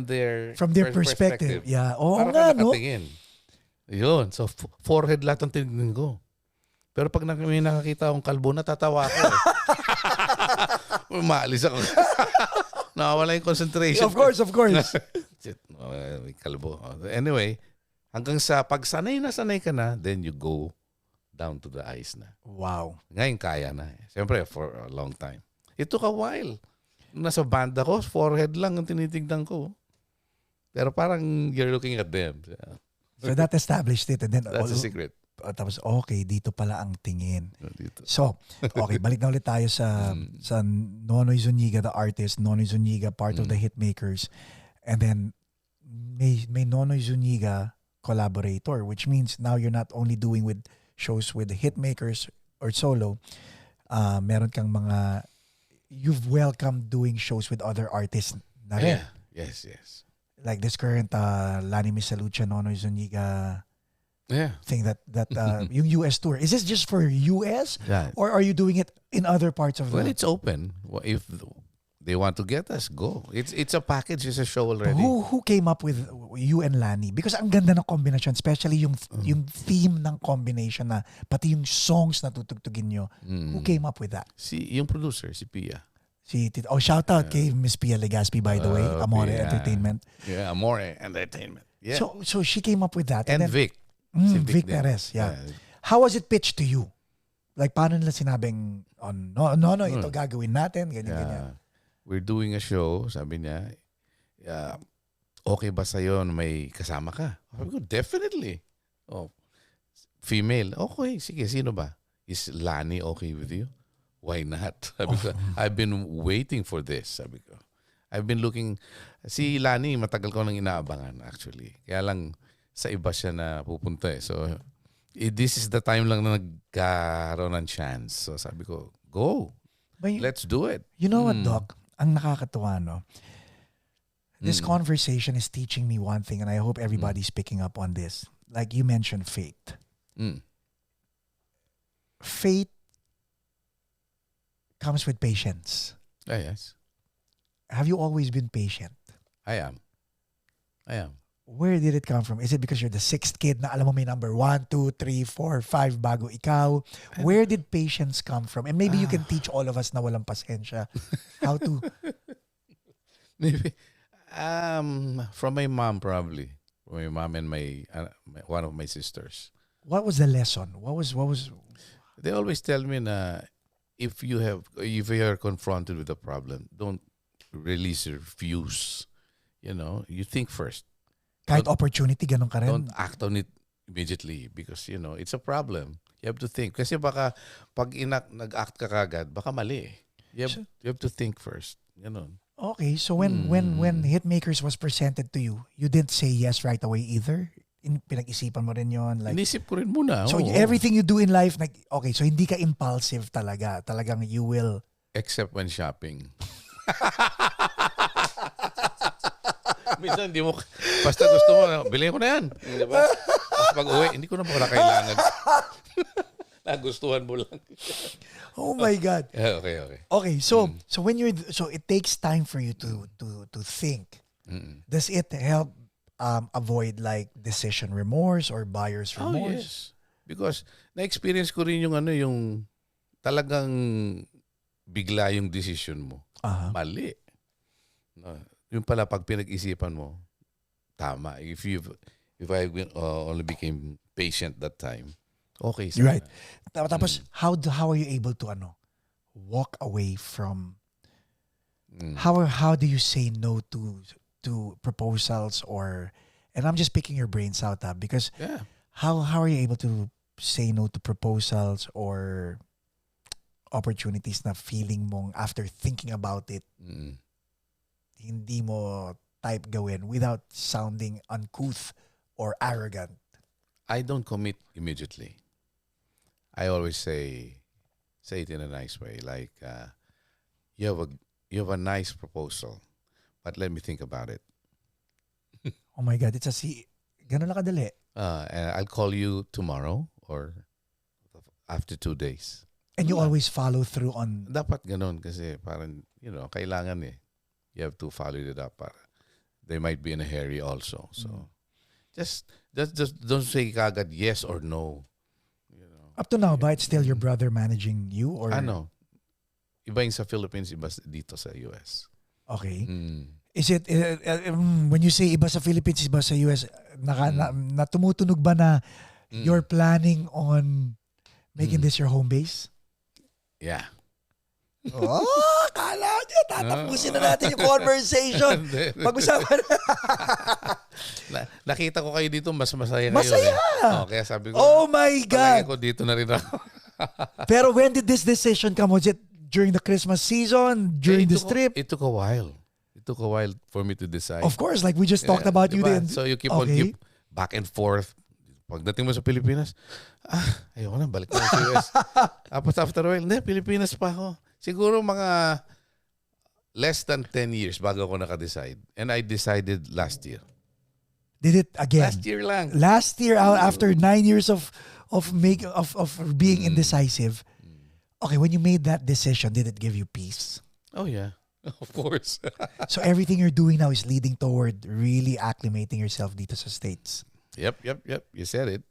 [SPEAKER 2] their
[SPEAKER 1] perspective. Yeah. Oo
[SPEAKER 2] parang
[SPEAKER 1] nga, no?
[SPEAKER 2] nakatingin. Yun. So forehead lahat ang tinignan ko. Pero pag may nakakita akong kalbo, natatawa ako eh. Umaalis ako. Nakawala yung concentration.
[SPEAKER 1] Of course.
[SPEAKER 2] May kalbo. Anyway, hanggang sa pag sanay ka na, then you go down to the eyes na.
[SPEAKER 1] Wow.
[SPEAKER 2] Ngayon kaya na. Siyempre, for a long time. It took a while. Nasa banda ko, forehead lang ang tinitignan ko. Pero parang you're looking at them.
[SPEAKER 1] So that established it. And then,
[SPEAKER 2] That's the secret.
[SPEAKER 1] Tapos, okay, dito pala ang tingin.
[SPEAKER 2] Dito.
[SPEAKER 1] So, okay, balik na ulit tayo sa Nonoy Zuniga, the artist. Nonoy Zuniga, part of the Hitmakers. And then, may Nonoy Zuniga collaborator, which means now you're not only doing with shows with the Hitmakers or solo, meron kang you've welcomed doing shows with other artists na rin.
[SPEAKER 2] Yeah. Yes.
[SPEAKER 1] Like this current Lani Misalucha, Nonoy Zuniga thing that yung US tour. Is this just for US?
[SPEAKER 2] Yeah.
[SPEAKER 1] Or are you doing it in other parts of the world?
[SPEAKER 2] Well, it's open. If they want to get us, go. It's a package. It's a show already.
[SPEAKER 1] Who came up with you and Lani? Because ang ganda ng combination, especially yung theme ng combination na pati yung songs na tutugtugin nyo. Who came up with that?
[SPEAKER 2] Yung producer, si Pia.
[SPEAKER 1] Shout out kay Miss Pia Legaspi, by the way. Amore
[SPEAKER 2] Pia.
[SPEAKER 1] Entertainment.
[SPEAKER 2] Yeah, Amore Entertainment. Yeah.
[SPEAKER 1] So she came up with that.
[SPEAKER 2] And
[SPEAKER 1] then,
[SPEAKER 2] Vic. Si
[SPEAKER 1] Vic
[SPEAKER 2] din.
[SPEAKER 1] Perez, yeah. How was it pitched to you? Like, paano nila sinabing, no, ito gagawin natin, ganyan.
[SPEAKER 2] We're doing a show, sabi niya, okay ba sa'yo na may kasama ka? Sabi ko, definitely. Oh, female, okay, sige, sino ba? Is Lani okay with you? Why not? Sabi ko, I've been waiting for this, sabi ko. I've been looking, si Lani, matagal ko nang inaabangan actually. Kaya lang, sa iba siya na pupunta eh. So, this is the time lang na nagkaroon ng chance. So, sabi ko, go. Let's do it.
[SPEAKER 1] You know what, Doc? Ang nakakatuwa, no? This conversation is teaching me one thing, and I hope everybody's picking up on this. Like you mentioned, faith. Faith comes with patience.
[SPEAKER 2] Yes.
[SPEAKER 1] Have you always been patient?
[SPEAKER 2] I am.
[SPEAKER 1] Where did it come from? Is it because you're the sixth kid na alam mo may number 1, 2, 3, 4, 5 bago ikaw? Where did patience come from? And maybe you can teach all of us na walang pasensya how to...
[SPEAKER 2] Maybe. From my mom probably. From my mom and my one of my sisters.
[SPEAKER 1] What was the lesson? What was?
[SPEAKER 2] They always tell me na if you are confronted with a problem, don't release your fuse. You think first.
[SPEAKER 1] Kahit opportunity, ganun ka rin?
[SPEAKER 2] Don't act on it immediately because, it's a problem. You have to think. Kasi baka pag nag-act ka kagad, baka mali. You have to think first.
[SPEAKER 1] Okay, so when Hitmakers was presented to you, you didn't say yes right away either? Pinag-isipan mo rin yun? Like,
[SPEAKER 2] inisip ko rin muna.
[SPEAKER 1] So everything you do in life, okay, so hindi ka impulsive talaga. Talagang you will...
[SPEAKER 2] Except when shopping. Minsan hindi mo, basta gusto mo, bilhin ko na yan. Diba? Pag uwi, hindi ko na pala kailangan. Nagustuhan mo lang.
[SPEAKER 1] Oh my God.
[SPEAKER 2] Okay.
[SPEAKER 1] Okay, so when so it takes time for you to think. Does it help avoid like decision remorse or buyer's remorse?
[SPEAKER 2] Oh, yes. Because na-experience ko rin yung talagang bigla yung decision mo. Mali. No. Yung pala pag pinag-isipan mo, tama. If I only became patient that time, okay.
[SPEAKER 1] Right. Tapos how are you able to walk away from how do you say no to proposals or, and I'm just picking your brains out because how are you able to say no to proposals or opportunities na feeling mong after thinking about it hindi mo type gawin without sounding uncouth or arrogant?
[SPEAKER 2] I don't commit immediately. I always say it in a nice way. Like, you have a nice proposal, but let me think about it.
[SPEAKER 1] Oh my God, ganun lang kadali.
[SPEAKER 2] And I'll call you tomorrow or after 2 days.
[SPEAKER 1] And you always follow through on...
[SPEAKER 2] Dapat ganun kasi parang, kailangan eh. You have to follow it up. They might be in a hurry also. So, just don't say kagad yes or no.
[SPEAKER 1] Up to now, ba it's still your brother managing you? Or
[SPEAKER 2] Iba yung sa Philippines, iba dito sa US.
[SPEAKER 1] Okay. Is it, when you say iba sa Philippines, iba sa US, na tumutunog ba na you're planning on Making this your home base?
[SPEAKER 2] Yeah.
[SPEAKER 1] Oh, kala nyo, tatapusin na natin yung conversation. Pag-usapan
[SPEAKER 2] Nakita ko kayo dito, mas masaya kayo.
[SPEAKER 1] Masaya!
[SPEAKER 2] Kaya sabi ko,
[SPEAKER 1] oh my
[SPEAKER 2] palagi
[SPEAKER 1] God!
[SPEAKER 2] ko dito na rin ako.
[SPEAKER 1] Pero when did this decision come? Was it during the Christmas season? During this trip?
[SPEAKER 2] It took a while. It took a while for me to decide.
[SPEAKER 1] Of course, like we just talked about you
[SPEAKER 2] diba?
[SPEAKER 1] then.
[SPEAKER 2] So you keep on back and forth. Pagdating mo sa Pilipinas, ayoko na, balik na sa US. After a while, hindi, Pilipinas pa ako. Siguro mga less than 10 years bago ako naka-decide. And I decided last year.
[SPEAKER 1] Did it again?
[SPEAKER 2] Last year lang.
[SPEAKER 1] Last year, after 9 years of being indecisive. Okay, when you made that decision, did it give you peace?
[SPEAKER 2] Oh yeah, of course.
[SPEAKER 1] So everything you're doing now is leading toward really acclimating yourself dito sa States.
[SPEAKER 2] Yep. You said it.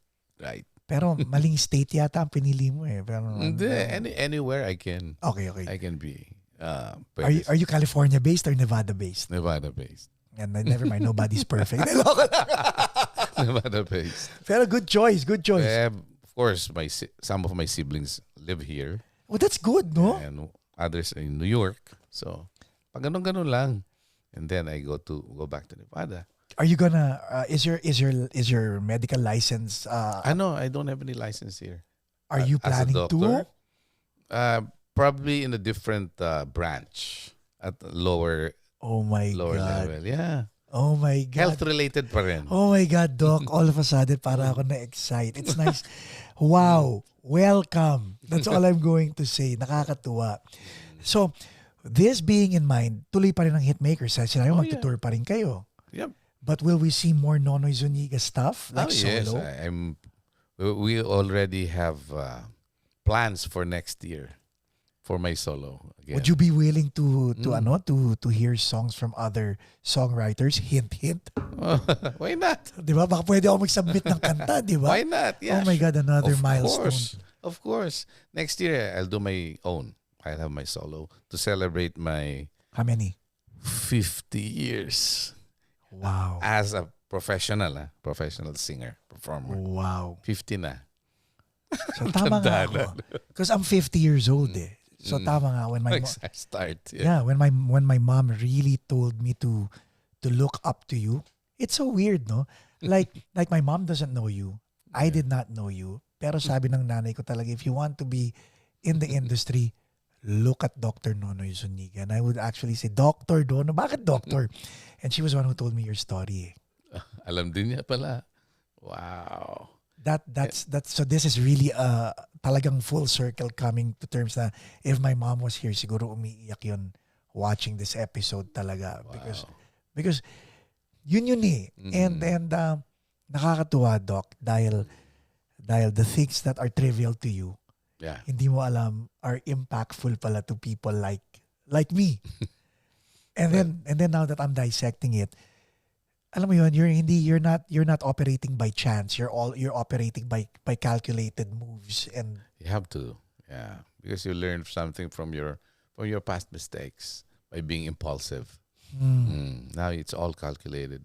[SPEAKER 2] Right.
[SPEAKER 1] Pero maling state yata ang pinili mo eh. Pero,
[SPEAKER 2] Hindi, anywhere I can.
[SPEAKER 1] Okay.
[SPEAKER 2] I can be.
[SPEAKER 1] Are you California based or Nevada based?
[SPEAKER 2] Nevada based.
[SPEAKER 1] And never mind, nobody's perfect.
[SPEAKER 2] Nevada based.
[SPEAKER 1] Pero good choice.
[SPEAKER 2] Of course, some of my siblings live here.
[SPEAKER 1] Well, that's good, no?
[SPEAKER 2] And others in New York. So, pag ganun lang. And then I go back to Nevada.
[SPEAKER 1] Are you gonna is your medical license
[SPEAKER 2] No, I don't have any license here.
[SPEAKER 1] Are you planning to?
[SPEAKER 2] Probably in a different branch at lower
[SPEAKER 1] God.
[SPEAKER 2] level. Yeah.
[SPEAKER 1] Oh my God.
[SPEAKER 2] Health related pa rin.
[SPEAKER 1] Oh my God, Doc. All of a sudden, para ako na-excite. It's nice. Wow. Welcome. That's all I'm going to say. Nakakatuwa. So, this being in mind, tuloy pa rin ang Hitmaker. Sinabi magtutour pa rin kayo.
[SPEAKER 2] Yep.
[SPEAKER 1] But will we see more Nonoy Zuniga stuff? Like solo?
[SPEAKER 2] Yes. We already have plans for next year for my solo. Again.
[SPEAKER 1] Would you be willing to hear songs from other songwriters? Hint.
[SPEAKER 2] Why not?
[SPEAKER 1] Di ba? Baka pwede ako mag-submit ng kanta, di ba?
[SPEAKER 2] Why not? Yeah.
[SPEAKER 1] Oh my God, another milestone.
[SPEAKER 2] Of course. Next year, I'll do my own. I'll have my solo to celebrate my...
[SPEAKER 1] How many?
[SPEAKER 2] 50 years.
[SPEAKER 1] Wow.
[SPEAKER 2] As a professional singer, performer.
[SPEAKER 1] Wow.
[SPEAKER 2] 50 na.
[SPEAKER 1] So tama nga ako. Because I'm 50 years old eh. So tama nga when my
[SPEAKER 2] start.
[SPEAKER 1] Yeah, when my mom really told me to look up to you. It's so weird, no? Like my mom doesn't know you. I did not know you. Pero sabi ng nanay ko talaga, if you want to be in the industry, look at Dr. Nonoy Zuniga. And I would actually say, Dr. Dono, bakit doctor? And she was the one who told me your story.
[SPEAKER 2] Alam din niya pala. Wow.
[SPEAKER 1] That's so this is really talagang full circle coming to terms na if my mom was here, siguro umiiyak yun watching this episode talaga.
[SPEAKER 2] Wow.
[SPEAKER 1] Because yun eh. And nakakatuwa, Doc, dahil the things that are trivial to you, hindi mo alam are impactful pala to people like me. and then now that I'm dissecting it, alam mo yun, you're not operating by chance. You're operating by calculated moves, and
[SPEAKER 2] you have to. Yeah, because you learn something from your past mistakes by being impulsive. Now it's all calculated.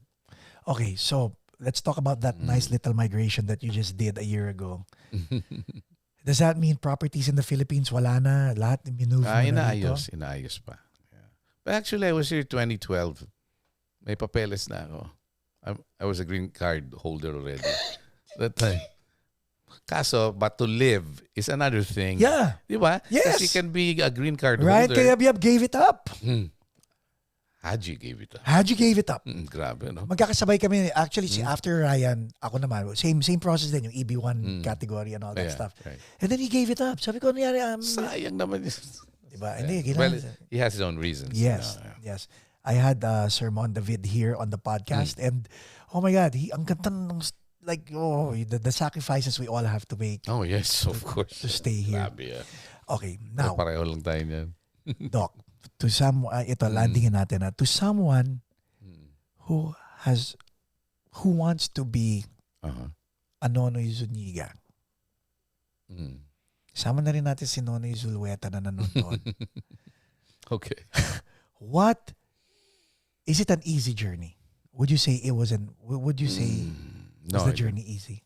[SPEAKER 1] Okay, so let's talk about that nice little migration that you just did a year ago. Does that mean properties in the Philippines wala na? Lahat minove mo na dito?
[SPEAKER 2] Inaayos pa. Yeah. But actually, I was here 2012. May papeles na ako. I was a green card holder already. That time. Kaso, but to live is another thing.
[SPEAKER 1] Yeah.
[SPEAKER 2] Di ba?
[SPEAKER 1] Yes.
[SPEAKER 2] Because you can be a green card
[SPEAKER 1] Right,
[SPEAKER 2] holder.
[SPEAKER 1] Kaya Biab gave it up.
[SPEAKER 2] Haji gave it up.
[SPEAKER 1] Haji gave it up.
[SPEAKER 2] Grabe, no?
[SPEAKER 1] Magkakasabay kami. Actually, after Ryan, ako naman, same process din, yung EB1 category and all that stuff. Right. And then he gave it up. Sabi ko, nangyari?
[SPEAKER 2] Sayang naman yun.
[SPEAKER 1] Diba? Hindi,
[SPEAKER 2] well, he has his own reasons.
[SPEAKER 1] Yes, yes. I had Sir Mon David here on the podcast and oh my God, ang ganda ng the sacrifices we all have to make.
[SPEAKER 2] Oh yes, of course.
[SPEAKER 1] To stay here.
[SPEAKER 2] Grabe,
[SPEAKER 1] Okay, now.
[SPEAKER 2] Pareho lang tayo niyan.
[SPEAKER 1] Doc, to landingin natin to someone who wants to be a Nonoy Zuniga. Sama na rin natin si Nonoy Zulueta na nanonood.
[SPEAKER 2] Okay.
[SPEAKER 1] What is it an easy journey? Would you say it was the journey easy?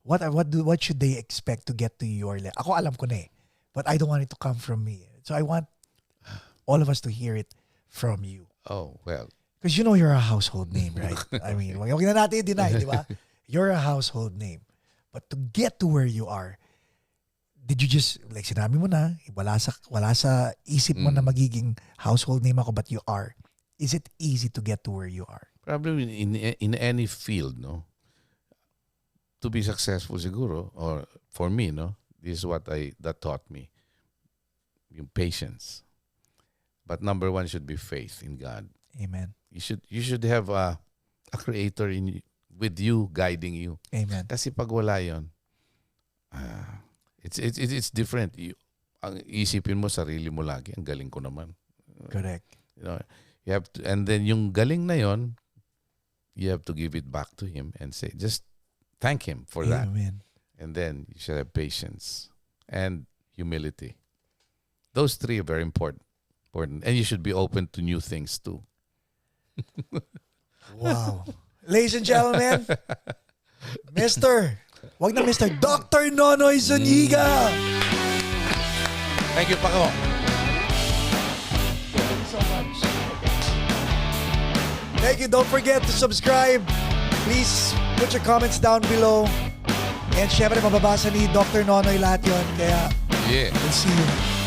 [SPEAKER 1] What should they expect to get to your level? Ako alam ko na eh. But I don't want it to come from me. So I want all of us to hear it from you.
[SPEAKER 2] Oh, well.
[SPEAKER 1] Because you know you're a household name, right? I mean, wag na natin i-deny, di ba? You're a household name. But to get to where you are, did you just, like sinabi mo na, wala sa isip mo na magiging household name ako, but you are. Is it easy to get to where you are?
[SPEAKER 2] Probably in any field, no? To be successful siguro, or for me, no? This is what that taught me. Yung patience. But number one should be faith in God.
[SPEAKER 1] Amen.
[SPEAKER 2] You should have a creator with you, guiding you.
[SPEAKER 1] Amen.
[SPEAKER 2] Kasi pag wala yun, it's different. Ang isipin mo, sarili mo lagi. Ang galing ko naman.
[SPEAKER 1] Correct.
[SPEAKER 2] You know, you have to, and then yung galing na yon, you have to give it back to Him and say, just thank Him for that.
[SPEAKER 1] Amen.
[SPEAKER 2] And then you should have patience and humility. Those three are very important. And you should be open to new things too.
[SPEAKER 1] Wow. Ladies and gentlemen, wag na Mr. Dr. Nonoy Zuniga.
[SPEAKER 2] Thank you, Paco.
[SPEAKER 1] Thank you so much. Thank you. Don't forget to subscribe. Please put your comments down below. And syempre, mababasa ni Dr. Nonoy lahat yun. Kaya,
[SPEAKER 2] Yeah.
[SPEAKER 1] we'll see you.